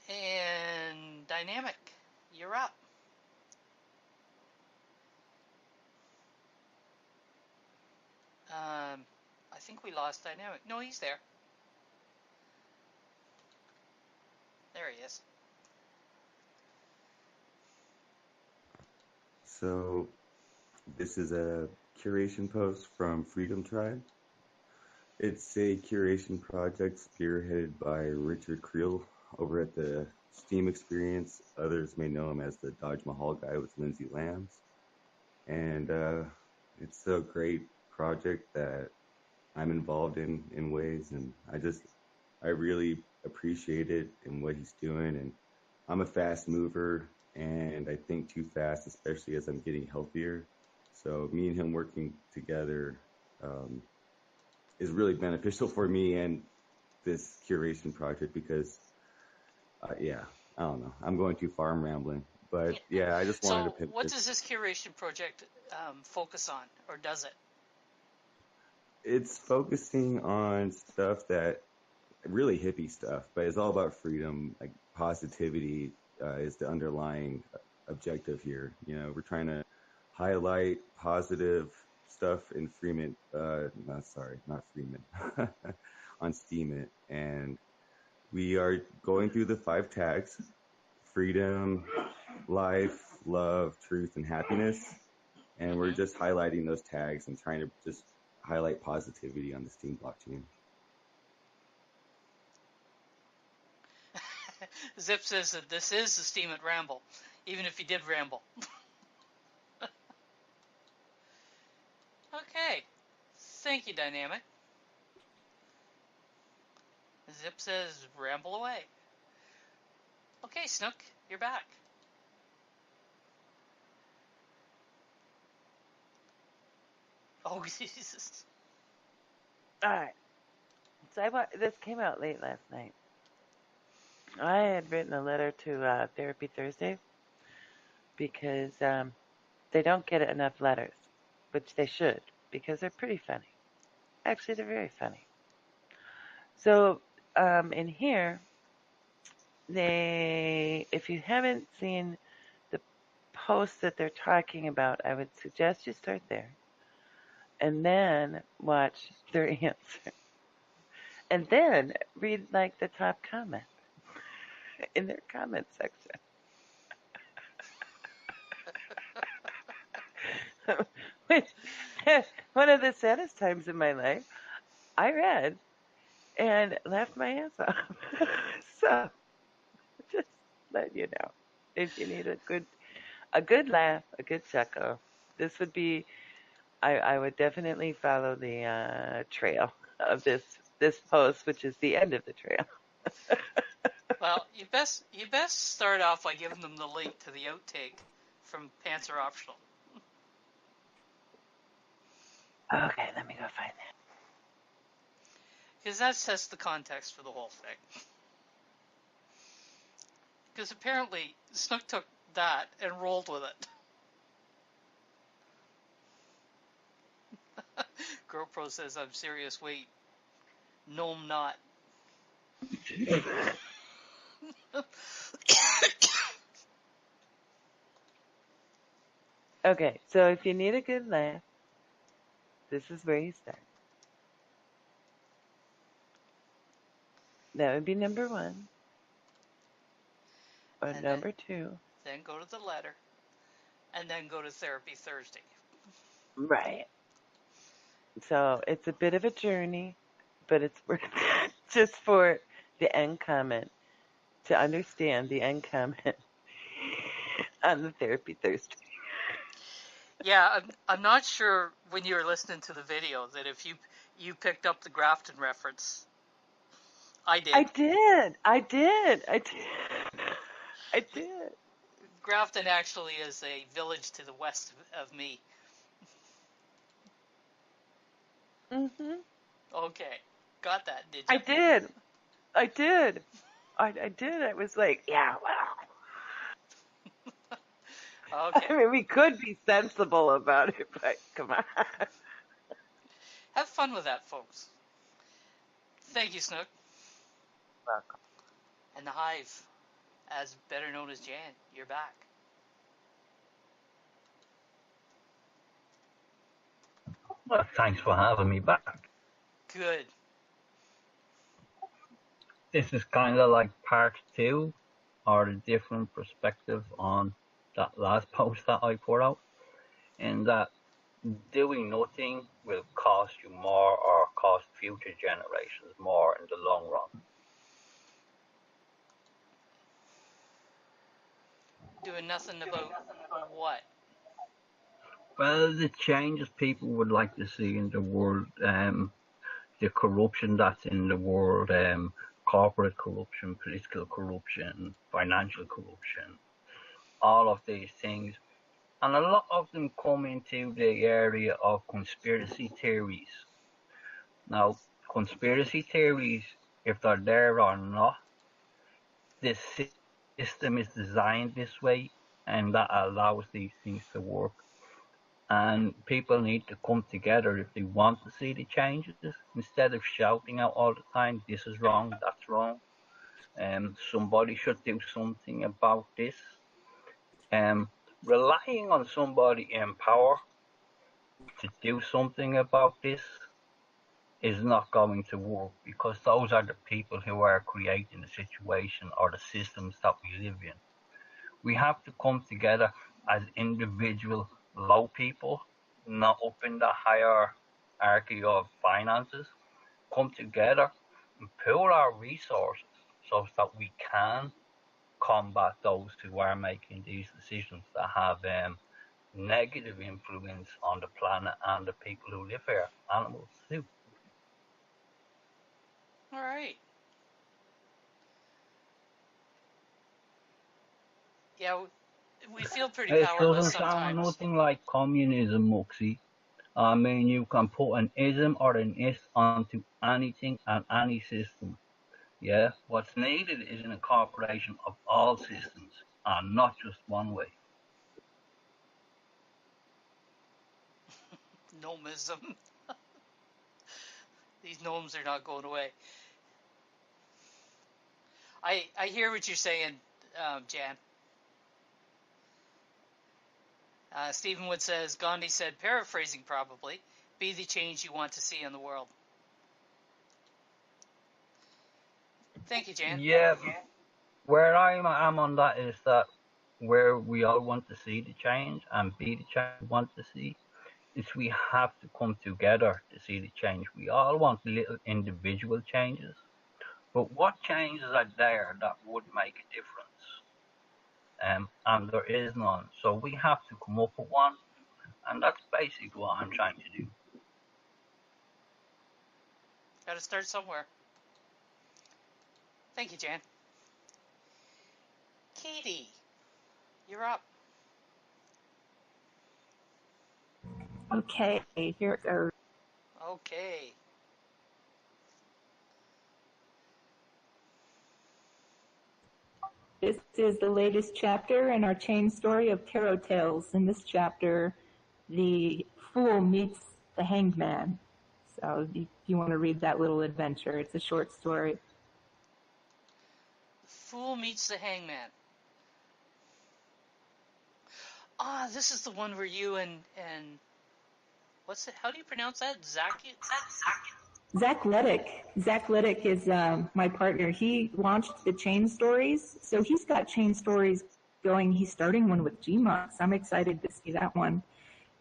And Dynamic, you're up. I think we lost Dynamic. No, he's there. There he is. So, this is a curation post from Freedom Tribe. It's a curation project spearheaded by Richard Creel over at the Steam Experience. Others may know him as the Dodge Mahal guy with Lindsay Lambs. And it's a great project that I'm involved in ways, and I really appreciate it and what he's doing. And I'm a fast mover, and I think too fast, especially as I'm getting healthier. So me and him working together is really beneficial for me and this curation project because, I don't know. I'm going too far. I'm rambling. But yeah, I just wanted to pick So what does this curation project focus on, or does it? It's focusing on stuff that really hippie stuff, but it's all about freedom. Like positivity is the underlying objective here. We're trying to highlight positive stuff in Freeman. Not Freeman, on Steemit, and we are going through the 5 tags: freedom, life, love, truth, and happiness. And we're just highlighting those tags and trying to just highlight positivity on the Steam blockchain. Zip says that this is the Steam at Ramble, even if you did ramble. Okay. Thank you, Dynamic. Zip says ramble away. Okay, Snook, you're back. Oh, Jesus. All right. So this came out late last night. I had written a letter to Therapy Thursday because they don't get enough letters, which they should, because they're pretty funny. Actually, they're very funny. So in here, if you haven't seen the post that they're talking about, I would suggest you start there and then watch their answer. And then read like the top comment in their comment section. Which, one of the saddest times in my life, I read and laughed my ass off. So, just let you know, if you need a good laugh, a good chuckle, this would be I would definitely follow the trail of this post, which is the end of the trail. Well, you best start off by giving them the link to the outtake from Pants Are Optional. Okay, let me go find that. Because that sets the context for the whole thing. Because apparently Snook took that and rolled with it. GoPro says I'm serious. Wait, no, I'm not. Okay, so if you need a good laugh, this is where you start. That would be number one. Or And number two. Then go to the letter. And then go to Therapy Thursday. Right. So it's a bit of a journey, but it's worth it just for the end comment, to understand the end comment on the Therapy Thursday. Yeah, I'm not sure when you were listening to the video that if you picked up the Grafton reference. I did. I did. Grafton actually is a village to the west of me. Mhm. Okay, got that, did you? I did. I did. I was like, yeah, wow. Okay. I mean, we could be sensible about it, but come on. Have fun with that, folks. Thank you, Snook. Welcome. And the Hive, as better known as Jan, you're back. Well, thanks for having me back. Good. This is kind of like part two, or a different perspective on that last post that I put out, and that doing nothing will cost you more or cost future generations more in the long run. Doing nothing about what? Well, the changes people would like to see in the world, the corruption that's in the world, corporate corruption, political corruption, financial corruption, all of these things. And a lot of them come into the area of conspiracy theories. Now, conspiracy theories, if they're there or not, this system is designed this way, and that allows these things to work. And people need to come together if they want to see the changes, instead of shouting out all the time, this is wrong, that's wrong. Somebody should do something about this. Relying on somebody in power to do something about this is not going to work, because those are the people who are creating the situation or the systems that we live in. We have to come together as individual low people, not up in the hierarchy of finances, come together and pool our resources so that we can combat those who are making these decisions that have negative influence on the planet and the people who live here, animals too. All right. Yeah, we feel pretty It powerless doesn't sound sometimes. nothing like communism, Muxie. I mean, you can put an ism or an is onto anything and any system. Yeah, what's needed is an incorporation of all systems and not just one way. Gnomism. These gnomes are not going away. I hear what you're saying, Jan. Stephen Wood says, Gandhi said, paraphrasing probably, be the change you want to see in the world. Thank you, Jan. Yeah, where I am on that is that where we all want to see the change and be the change we want to see, is we have to come together to see the change. We all want little individual changes, but what changes are there that would make a difference? And there is none. So we have to come up with one, And that's basically what I'm trying to do. Got to start somewhere. Thank you, Jan. Katie, you're up. Okay, here it goes. Okay. This is the latest chapter in our chain story of Tarot Tales. In this chapter, the fool meets the hanged man. So if you want to read that little adventure, it's a short story. The Fool Meets the Hangman. Ah, this is the one where you and what's it? How do you pronounce that? Zach Lettick. Zach Lettick is my partner. He launched the chain stories, so he's got chain stories going. He's starting one with G-Mox. I'm excited to see that one.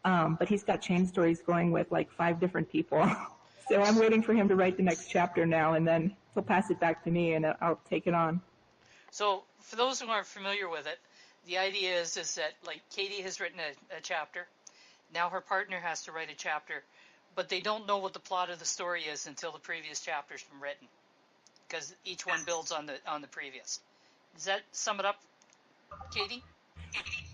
But he's got chain stories going with like 5 different people. So I'm waiting for him to write the next chapter now, and then he'll pass it back to me, and I'll take it on. So for those who aren't familiar with it, the idea is that like Katie has written a chapter. Now her partner has to write a chapter, but they don't know what the plot of the story is until the previous chapter's been written, because each one builds on the previous. Does that sum it up, Katie?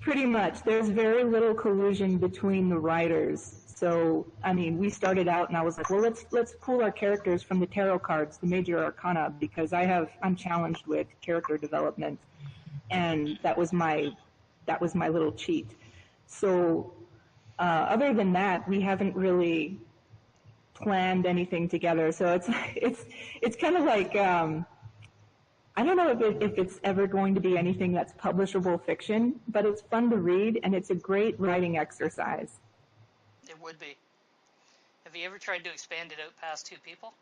Pretty much. There's very little collusion between the writers. So, I mean, we started out and I was like, well, let's pull our characters from the tarot cards, the major arcana, because I'm challenged with character development. And that was my little cheat. So, other than that, we haven't really planned anything together. So it's kind of like, I don't know if it's ever going to be anything that's publishable fiction, but it's fun to read and it's a great writing exercise. It would be. Have you ever tried to expand it out past 2 people?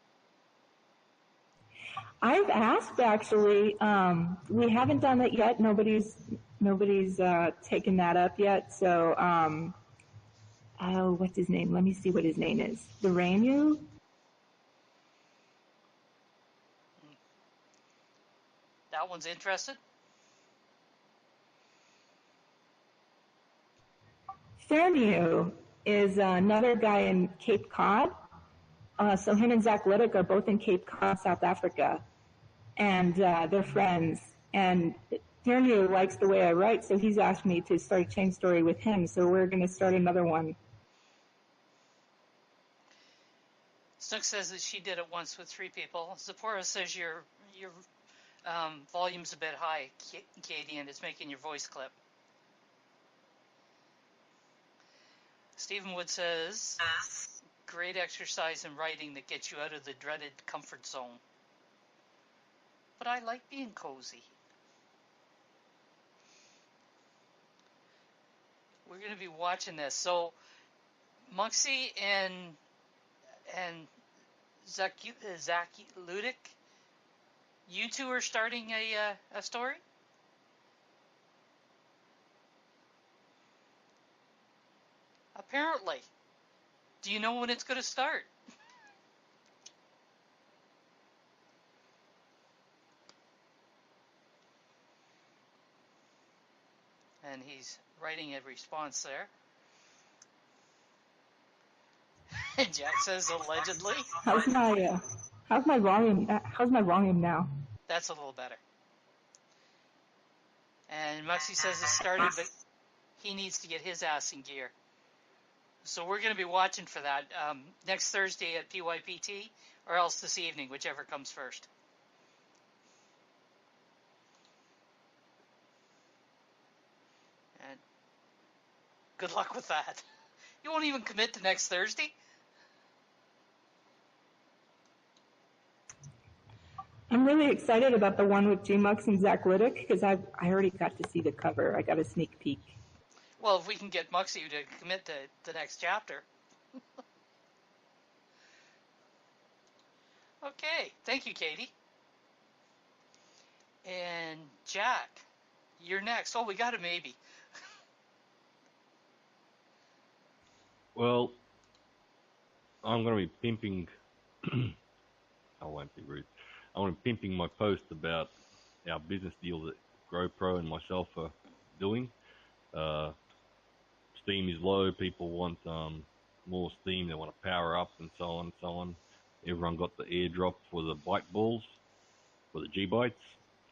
I've asked, actually. We haven't done that yet. Nobody's taken that up yet. So, what's his name? Let me see what his name is. The Rainu? That one's interested? Fairview is another guy in Cape Cod. So him and Zach Lettick are both in Cape Cod, South Africa. And they're friends. And Fairview likes the way I write, so he's asked me to start a chain story with him. So we're going to start another one. Snook says that she did it once with 3 people. Zipporah says your volume's a bit high, Katie, and it's making your voice clip. Stephen Wood says, great exercise in writing that gets you out of the dreaded comfort zone. But I like being cozy. We're going to be watching this. So, Moxie and Zaki Ludic, you 2 are starting a story? Apparently. Do you know when it's going to start? And he's writing a response there. And Jack says allegedly. How's my volume now? That's a little better. And Muxie says it started, but he needs to get his ass in gear. So we're going to be watching for that next Thursday at PYPT, or else this evening, whichever comes first. And good luck with that. You won't even commit to next Thursday? I'm really excited about the one with G-Mux and Zach Lettick because I already got to see the cover. I got a sneak peek. Well, if we can get Muxie to commit to the next chapter. Okay, thank you, Katie. And Jack, you're next. Oh, we got a maybe. Well, I'm going to be pimping. I won't be rude. I want to be pimping my post about our business deal that GrowPro and myself are doing. steam is low, people want more steam. They want to power up and so on and so on. Everyone got the airdrop for the bite balls, for the G-Bites,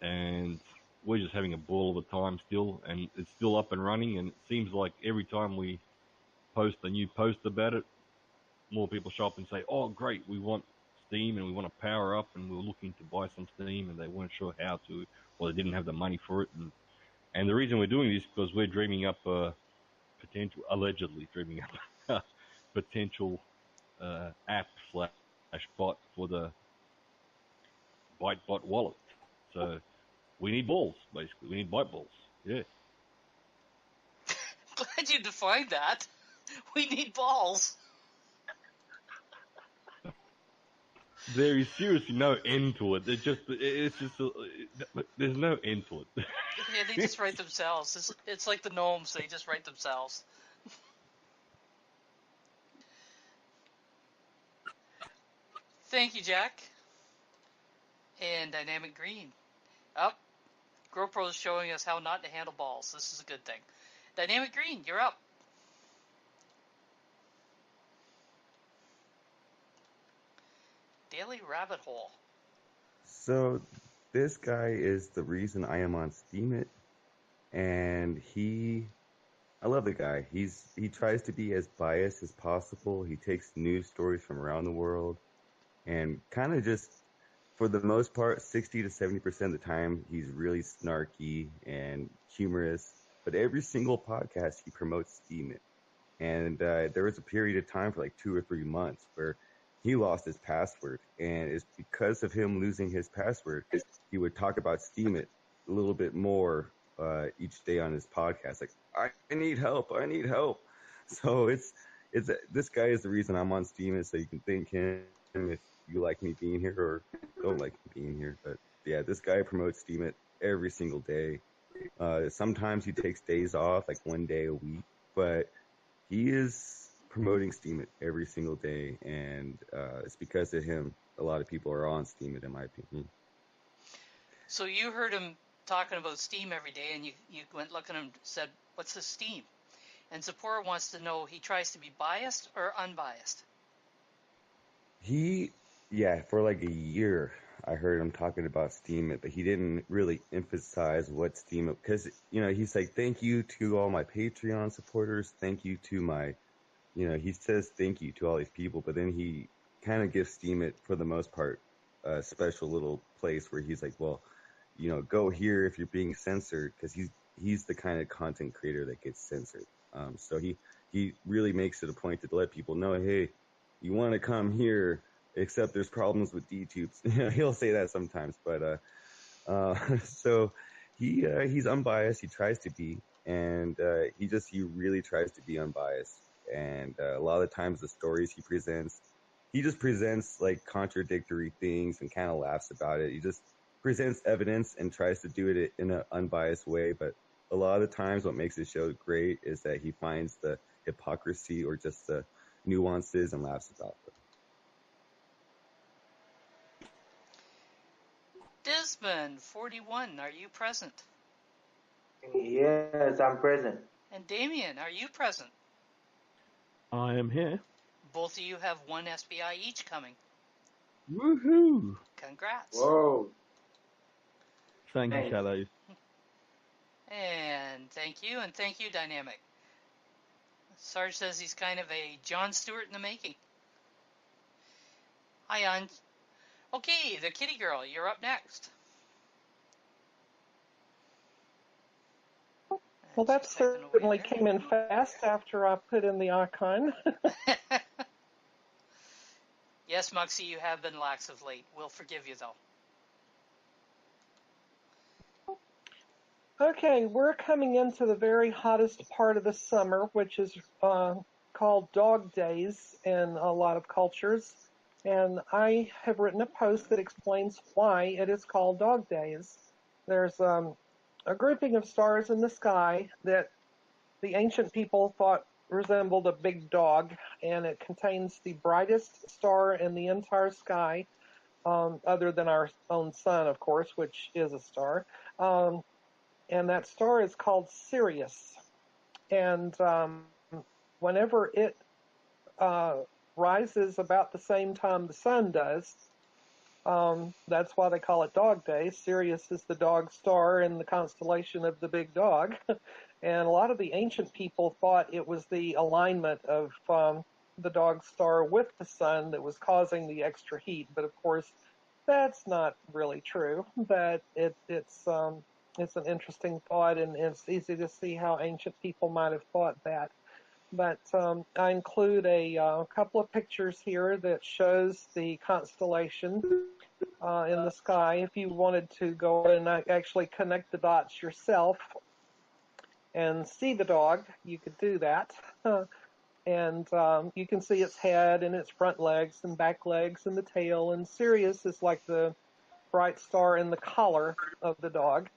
and we're just having a ball of a time still, and it's still up and running, and it seems like every time we post a new post about it, more people show up and say, oh, great, we want Steam and we want to power up, and we're looking to buy some Steam, and they weren't sure how to, or they didn't have the money for it. And the reason we're doing this is because we're dreaming up a potential, allegedly dreaming up a potential app slash bot for the ByteBot wallet. So we need balls, basically. We need bite balls. Yeah. Glad you defined that. We need balls. There is seriously no end to it. There's no end to it. Yeah, they just write themselves. It's like the gnomes. They just write themselves. Thank you, Jack. And Dynamic Green. Up. GoPro is showing us how not to handle balls. This is a good thing. Dynamic Green, you're up. Daily Rabbit Hole. So this guy is the reason I am on Steemit, and I love the guy. He tries to be as biased as possible. He takes news stories from around the world, and kind of just, for the most part, 60 to 70% of the time, he's really snarky and humorous. But every single podcast, he promotes Steemit. And there was a period of time for like 2 or 3 months where he lost his password, and it's because of him losing his password, he would talk about Steemit a little bit more each day on his podcast. Like, I need help. So it's this guy is the reason I'm on Steemit. So you can thank him if you like me being here or don't like me being here. But yeah, this guy promotes Steemit every single day. Sometimes he takes days off, like 1 day a week, but he is promoting Steemit every single day, and it's because of him a lot of people are on Steemit, in my opinion. So you heard him talking about Steam every day, and you went looking at him and said, what's the Steam? And Zipporah wants to know, he tries to be biased or unbiased? For like a year, I heard him talking about Steemit, but he didn't really emphasize what Steemit, because, he's like, thank you to all my Patreon supporters, thank you to my, he says thank you to all these people, but then he kind of gives Steemit, for the most part, a special little place where he's like, well, go here if you're being censored, because he's the kind of content creator that gets censored. So he really makes it a point to let people know, hey, you want to come here, except there's problems with DTubes. He'll say that sometimes, but so he's unbiased. He tries to be, and he really tries to be unbiased. And a lot of the times the stories he just presents like contradictory things and kind of laughs about it. He just presents evidence and tries to do it in an unbiased way. But a lot of the times what makes his show great is that he finds the hypocrisy or just the nuances and laughs about them. Desmond, 41, are you present? Yes, I'm present. And Damien, are you present? I am here. Both of you have 1 SBI each coming. Woohoo! Congrats. Whoa. Thank you, Shadows. And thank you, Dynamic. Sarge says he's kind of a Jon Stewart in the making. Hi, Anj. Okay, the kitty girl, you're up next. Well, that certainly came in fast after I put in the icon. Yes, Muxie, you have been lax of late. We'll forgive you, though. Okay, we're coming into the very hottest part of the summer, which is called Dog Days in a lot of cultures. And I have written a post that explains why it is called Dog Days. There's a grouping of stars in the sky that the ancient people thought resembled a big dog, and it contains the brightest star in the entire sky, other than our own sun, of course, which is a star. And that star is called Sirius. And whenever it rises about the same time the sun does. That's why they call it Dog Day. Sirius is the dog star in the constellation of the big dog. And a lot of the ancient people thought it was the alignment of the dog star with the sun that was causing the extra heat. But of course, that's not really true. But it's an interesting thought, and it's easy to see how ancient people might have thought that. But I include a couple of pictures here that shows the constellation in the sky. If you wanted to go and actually connect the dots yourself and see the dog, you could do that. And you can see its head and its front legs and back legs and the tail. And Sirius is like the bright star in the collar of the dog.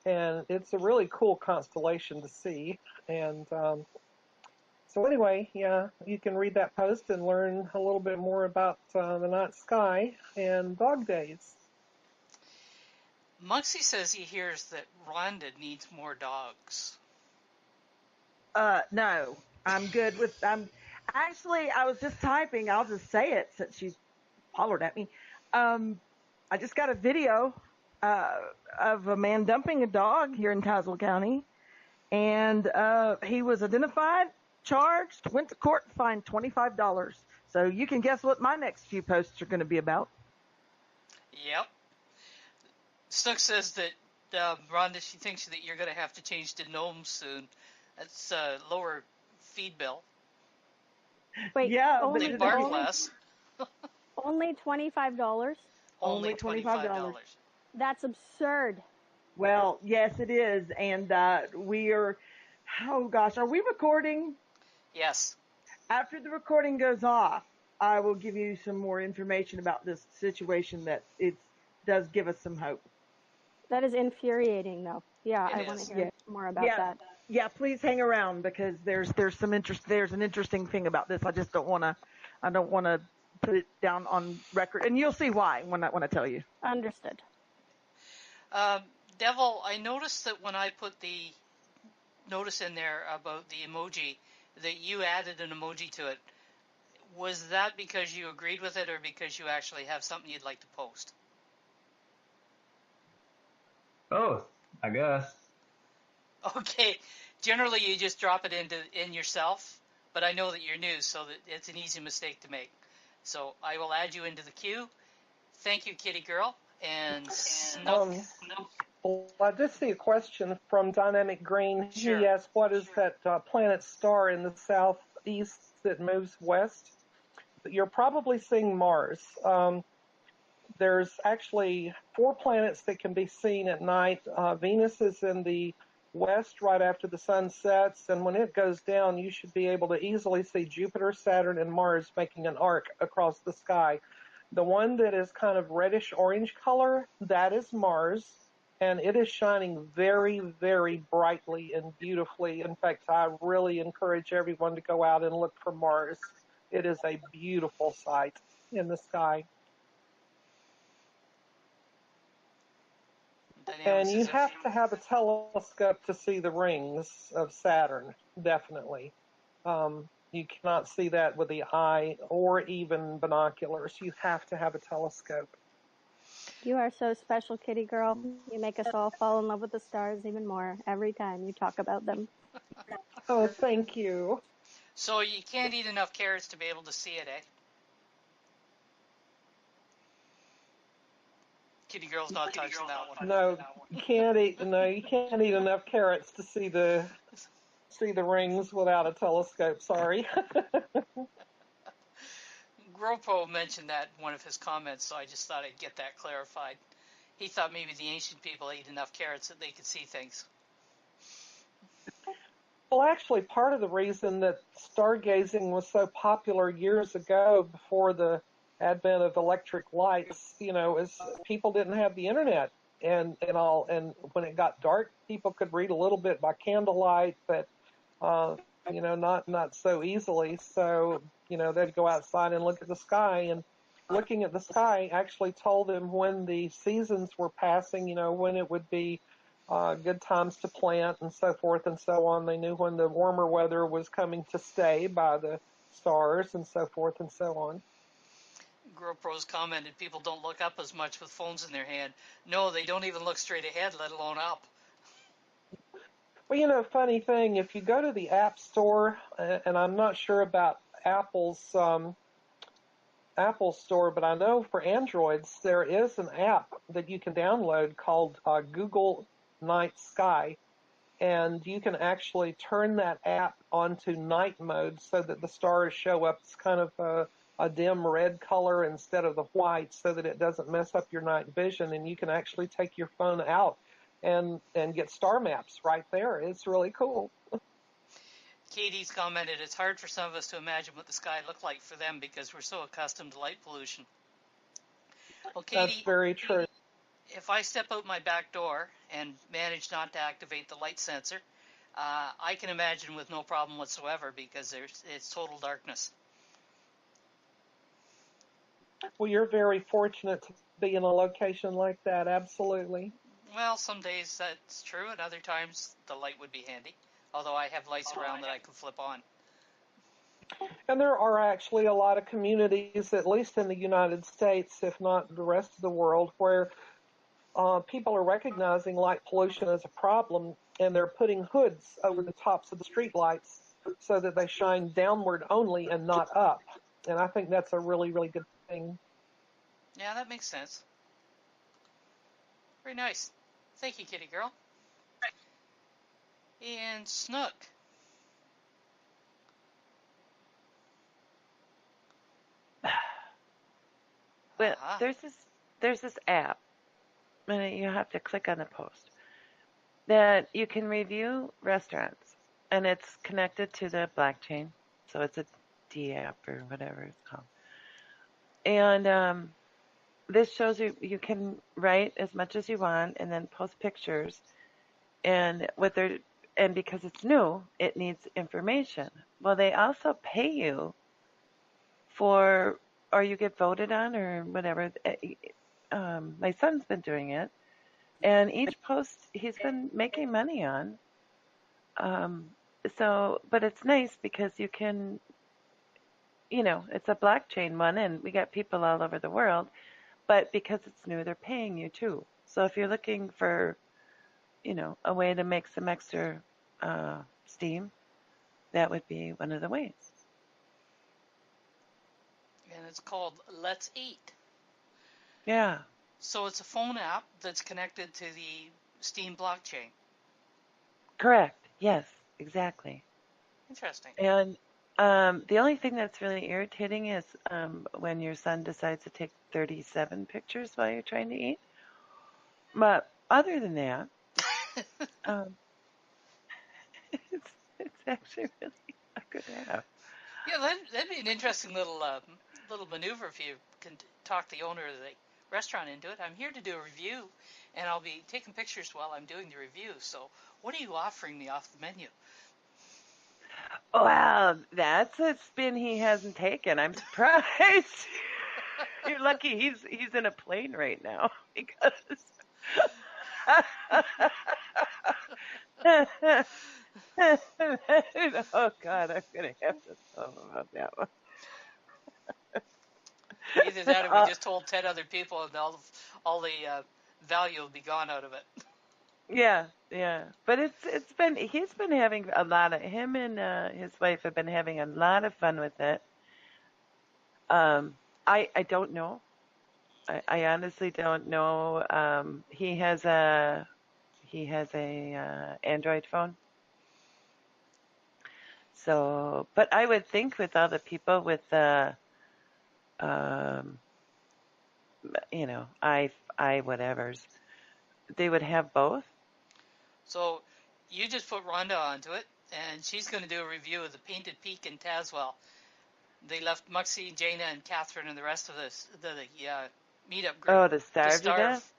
And it's a really cool constellation to see. And so anyway, yeah, you can read that post and learn a little bit more about the night sky and dog days. Muxie says he hears that Rhonda needs more dogs. No, I'm good with. Actually, I was just typing. I'll just say it since you hollered at me. I just got a video of a man dumping a dog here in Tazewell County, and he was identified, charged, went to court, and fined $25. So you can guess what my next few posts are going to be about. Yep. Snook says that Rhonda, she thinks that you're going to have to change to gnomes soon. That's lower feed bill. Wait, yeah, only, they bark less. Only $25? Only $25. That's absurd. Well, yes, it is. And we are, oh gosh, are we recording? Yes. After the recording goes off, I will give you some more information about this situation that it does give us some hope. That is infuriating, though. Yeah, I want to hear more about that. Yeah, please hang around because there's some interest. There's an interesting thing about this. I just don't want to put it down on record, and you'll see why when I tell you. Understood. Devil, I noticed that when I put the notice in there about the emoji, that you added an emoji to it. Was that because you agreed with it or because you actually have something you'd like to post? Both, I guess. Okay. Generally, you just drop it in yourself, but I know that you're new, so that it's an easy mistake to make. So I will add you into the queue. Thank you, Kitty Girl. And Snook. Well, I did see a question from Dynamic Green. Sure. He asked, what is that planet star in the southeast that moves west? You're probably seeing Mars. There's actually 4 planets that can be seen at night. Venus is in the west right after the sun sets, and when it goes down, you should be able to easily see Jupiter, Saturn, and Mars making an arc across the sky. The one that is kind of reddish-orange color, that is Mars, and it is shining very, very brightly and beautifully. In fact, I really encourage everyone to go out and look for Mars. It is a beautiful sight in the sky. And you have to have a telescope to see the rings of Saturn, definitely. You cannot see that with the eye or even binoculars. You have to have a telescope. You are so special, Kitty Girl. You make us all fall in love with the stars even more every time you talk about them. Oh, thank you. So you can't eat enough carrots to be able to see it, eh? Kitty Girl's not touching that one. No, you can't eat enough carrots to see the rings without a telescope. Sorry. Gropo mentioned that in one of his comments, so I just thought I'd get that clarified. He thought maybe the ancient people ate enough carrots that they could see things. Well, actually, part of the reason that stargazing was so popular years ago, before the advent of electric lights, is people didn't have the internet and when it got dark, people could read a little bit by candlelight, but not so easily. So, they'd go outside and look at the sky, and looking at the sky actually told them when the seasons were passing, when it would be good times to plant and so forth and so on. They knew when the warmer weather was coming to stay by the stars and so forth and so on. GoPro's commented people don't look up as much with phones in their hand. No, they don't even look straight ahead, let alone up. Well, funny thing, if you go to the App Store, and I'm not sure about Apple's Apple Store, but I know for Androids there is an app that you can download called Google Night Sky, and you can actually turn that app onto night mode so that the stars show up as kind of a dim red color instead of the white, so that it doesn't mess up your night vision, and you can actually take your phone out and get star maps right there. It's really cool. Katie's commented, it's hard for some of us to imagine what the sky looked like for them because we're so accustomed to light pollution. Well, Katie, that's very true. If I step out my back door and manage not to activate the light sensor, I can imagine with no problem whatsoever because it's total darkness. Well, you're very fortunate to be in a location like that, absolutely. Well, some days that's true, and other times the light would be handy, although I have lights around that I can flip on. And there are actually a lot of communities, at least in the United States, if not the rest of the world, where people are recognizing light pollution as a problem, and they're putting hoods over the tops of the street lights so that they shine downward only and not up. And I think that's a really, really good thing. Yeah, that makes sense. Very nice. Thank you, kitty girl. And Snook. Well, there's this app, and you have to click on the post, that you can review restaurants, and it's connected to the blockchain, so it's a D app or whatever it's called. And this shows you can write as much as you want and then post pictures, and because it's new, it needs information. Well, they also pay you for, or you get voted on or whatever. My son's been doing it, and each post he's been making money on. But it's nice because you can, it's a blockchain one, and we got people all over the world. But because it's new, they're paying you too. So if you're looking for, a way to make some extra steam, that would be one of the ways. And it's called Let's Eat. Yeah. So it's a phone app that's connected to the Steam blockchain. Correct. Yes, exactly. Interesting. And the only thing that's really irritating is when your son decides to take 37 pictures while you're trying to eat. But other than that, it's actually really a good app. Yeah, that'd be an interesting little maneuver if you can talk the owner of the restaurant into it. I'm here to do a review, and I'll be taking pictures while I'm doing the review. So what are you offering me off the menu? Wow, that's a spin he hasn't taken. I'm surprised. You're lucky he's in a plane right now because oh God, I'm gonna have to tell him about that one. Either that or we just told 10 other people and all the value will be gone out of it. Yeah. But he's been having him and his wife have been having a lot of fun with it. I don't know. I honestly don't know. He has a Android phone. So, but I would think with all the people with I whatevers, they would have both. So you just put Rhonda onto it, and she's going to do a review of the Painted Peak in Tazewell. They left Muxie, Jana, and Catherine and the rest of the meetup group. Oh, to starve to death?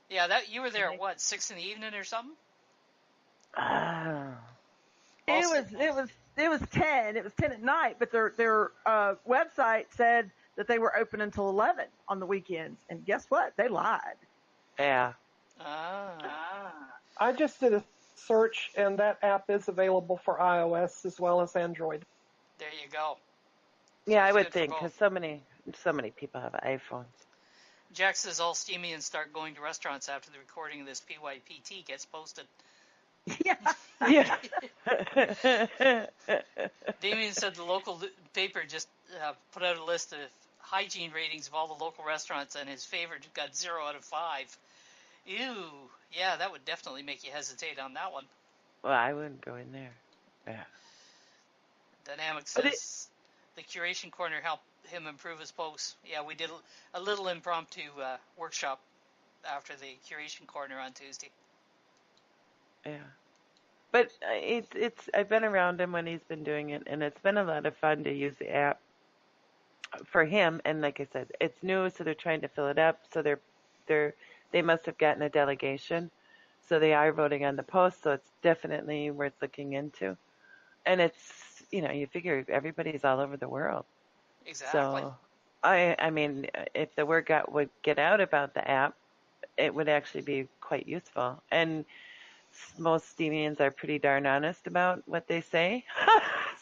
Yeah, you were there at what, 6 in the evening or something? It was 10. It was 10 at night, but their website said that they were open until 11 on the weekends. And guess what? They lied. Yeah. I just did a search, and that app is available for iOS as well as Android. There you go. Yeah, So I it's would good for think, both. because so many people have iPhones. Jack says all steamy and start going to restaurants after the recording of this PYPT gets posted. Yeah. Damien said the local paper just put out a list of hygiene ratings of all the local restaurants, and his favorite got 0 out of 5. Ew. Yeah, that would definitely make you hesitate on that one. Well, I wouldn't go in there. Yeah. Dynamic says the curation corner helped him improve his posts. Yeah, we did a little impromptu workshop after the curation corner on Tuesday. Yeah. But it's I've been around him when he's been doing it, and it's been a lot of fun to use the app for him. And like I said, it's new, so they're trying to fill it up. So they must have gotten a delegation, so they are voting on the post. So it's definitely worth looking into. And it's you figure everybody's all over the world. Exactly. So I mean, if the word would get out about the app, it would actually be quite useful. And most Steamians are pretty darn honest about what they say.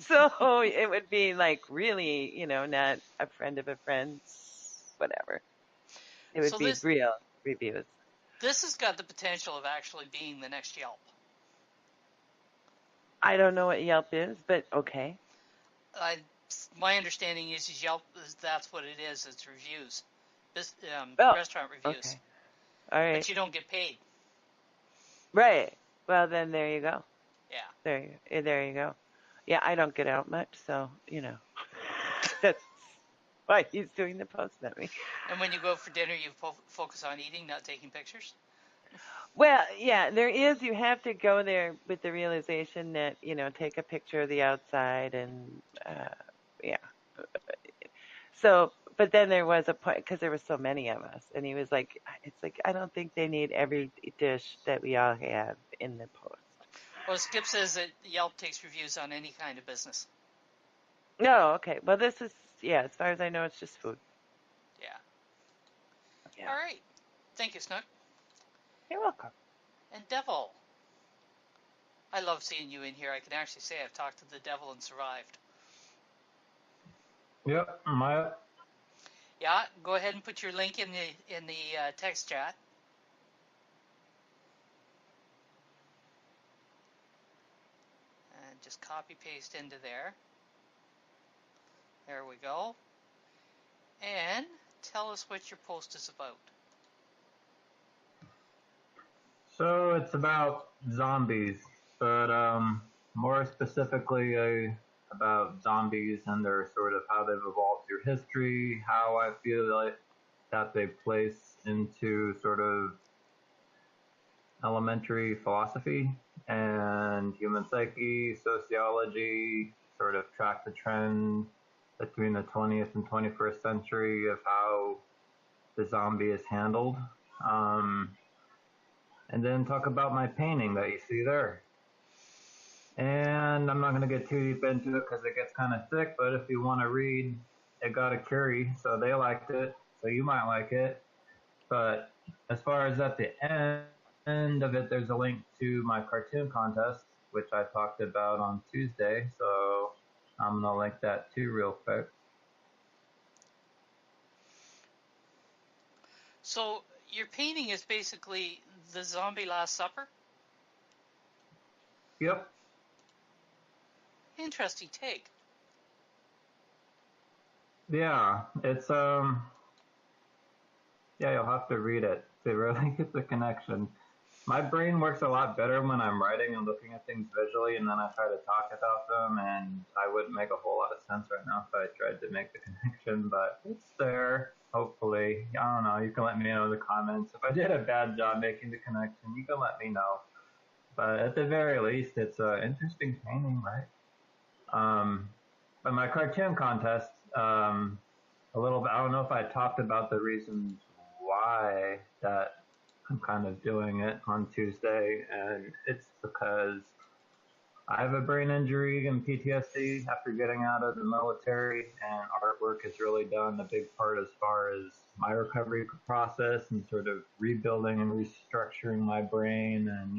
So it would be like really, not a friend of a friend, whatever. It would be real reviews. This has got the potential of actually being the next Yelp. I don't know what Yelp is, but okay. My understanding is Yelp that's what it is. It's reviews, restaurant reviews. Okay. All right. But you don't get paid. Right. Well, then there you go. Yeah. There you go. Yeah, I don't get out much, so that's why he's doing the post, not me. And when you go for dinner, you focus on eating, not taking pictures? Well, yeah, there is. You have to go there with the realization that, take a picture of the outside and, yeah. So, but then there was a point, because there were so many of us, and he was like, I don't think they need every dish that we all have in the post. Well, Skip says that Yelp takes reviews on any kind of business. No, okay. Well, this is, as far as I know, it's just food. Yeah. All right. Thank you, Snook. You're welcome. And Devil. I love seeing you in here. I can actually say I've talked to the devil and survived. Yep, am I up? Yeah, go ahead and put your link in the text chat. And just copy paste into there. There we go. And tell us what your post is about. So it's about zombies, but more specifically about zombies and their sort of how they've evolved through history, how I feel like that they place into sort of elementary philosophy and human psyche, sociology, sort of track the trend between the 20th and 21st century of how the zombie is handled. And then talk about my painting that you see there. And I'm not going to get too deep into it because it gets kind of thick, but if you want to read, it got a Curie, so they liked it, so you might like it. But as far as at the end of it, there's a link to my cartoon contest, which I talked about on Tuesday, so I'm going to link that too real quick. So your painting is basically the zombie Last Supper? Yep. Interesting take. Yeah, it's yeah, you'll have to read it to really get the connection. My brain works a lot better when I'm writing and looking at things visually, and then I try to talk about them, and I wouldn't make a whole lot of sense right now if I tried to make the connection, but it's there, hopefully. I don't know, you can let me know in the comments. If I did a bad job making the connection, you can let me know. But at the very least, it's an interesting painting, right? But my cartoon contest, a little bit, I don't know if I talked about the reasons why that I'm kind of doing it on Tuesday, and it's because I have a brain injury and PTSD after getting out of the military, and artwork has really done a big part as far as my recovery process and sort of rebuilding and restructuring my brain and,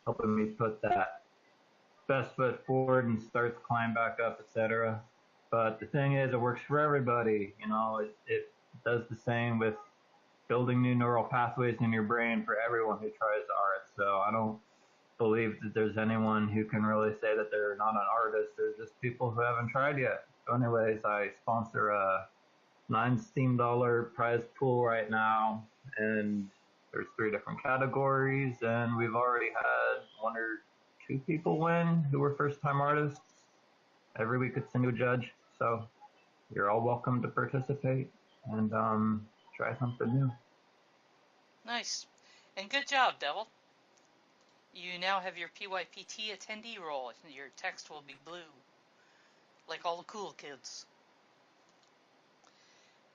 helping me put that best foot forward and start to climb back up, etc. But the thing is, it works for everybody. It does the same with building new neural pathways in your brain for everyone who tries art. So I don't believe that there's anyone who can really say that they're not an artist. There's just people who haven't tried yet. So anyways, I sponsor a $9 Steam prize pool right now, and there's 3 different categories, and we've already had 1 or 2 people win who were first-time artists. Every week it's a new judge, so you're all welcome to participate and try something new. Nice. And good job, Devil. You now have your PYPT attendee role, and your text will be blue, like all the cool kids.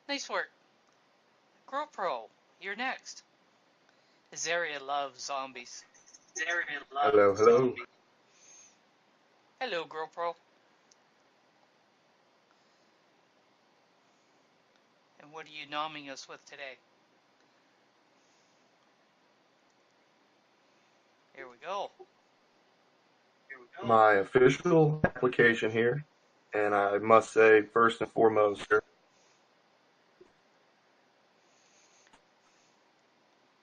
Nice work. GoPro, you're next. Azaria loves zombies. Hello, hello. Hello, GoPro. And what are you nomming us with today? Here we go. My official application here, and I must say, first and foremost,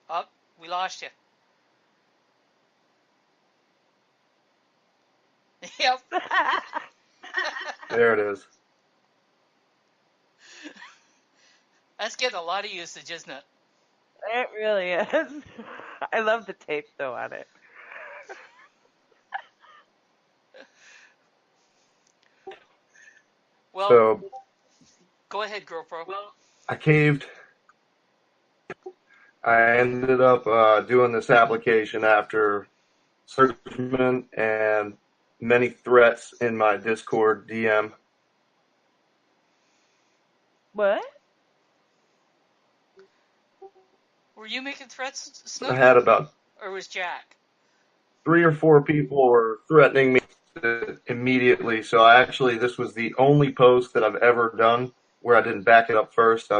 Oh, we lost you. Yep. there it is. That's getting a lot of usage, isn't it? It really is. I love the tape though on it. Well, So go ahead, GoPro. I caved. I ended up doing this application after searchment and many threats in my Discord DM. What? Were you making threats, I Snook? had about Or was Jack? 3 or 4 people were threatening me immediately. So this was the only post that I've ever done where I didn't back it up first.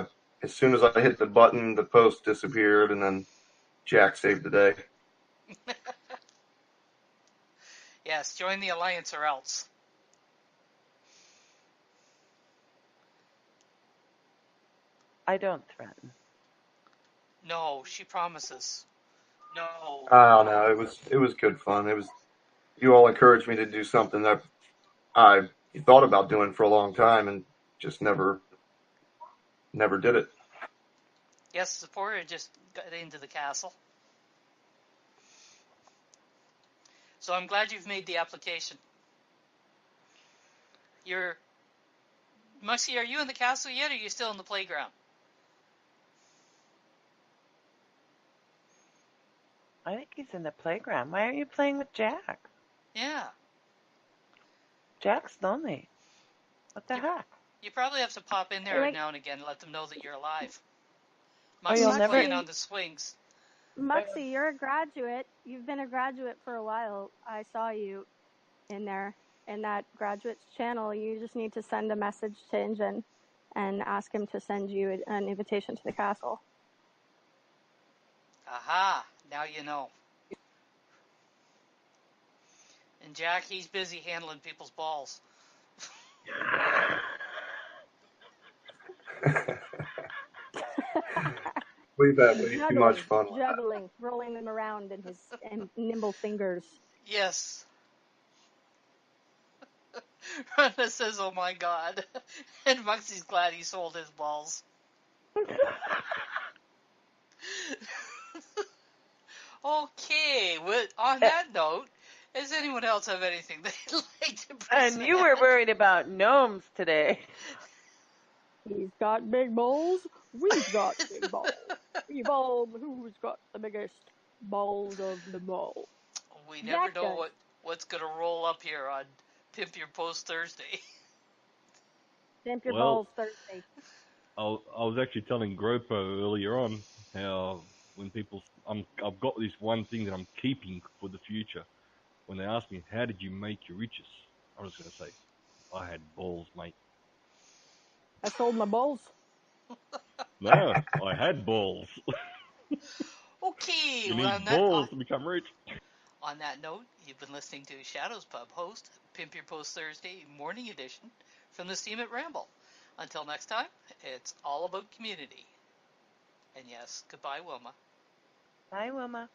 As soon as I hit the button, the post disappeared, and then Jack saved the day. Yes, join the alliance or else. I don't threaten. No, she promises. No. I don't know. It was good fun. You all encouraged me to do something that I thought about doing for a long time and just never did it. Yes, the supporter just got into the castle. So I'm glad you've made the application. Muxie, are you in the castle yet, or are you still in the playground? I think he's in the playground. Why aren't you playing with Jack? Yeah. Jack's lonely. What the heck? You probably have to pop in there now and again and let them know that you're alive. You'll Muxie's never playing on the swings. Muxie, you're a graduate. You've been a graduate for a while. I saw you in there in that graduate's channel. You just need to send a message to Injin and ask him to send you an invitation to the castle. Aha, now you know. And Jack, he's busy handling people's balls. We've had way too much fun with that. Juggling, rolling them around in his nimble fingers. Yes. Rhonda says, oh my god. And Muxie's glad he sold his balls. Okay, on that note, does anyone else have anything they'd like to present? And you were worried about gnomes today. He's got big balls. We've got big balls. We've all who's got the biggest balls of them all. We never know what's going to roll up here on Pimp Your Post Thursday. Pimp Your Balls Thursday. I was actually telling Gropo earlier on how when people, I've got this one thing that I'm keeping for the future. when they ask me, how did you make your riches? I'm just going to say, I had balls, mate. I sold my balls. No, I had balls. Okay, You well, need balls to become rich. On that note, you've been listening to Shadows Pub host, Pimp Your Post Thursday morning edition from the Steam at Ramble. Until next time, it's all about community. And yes, goodbye, Wilma. Bye, Wilma.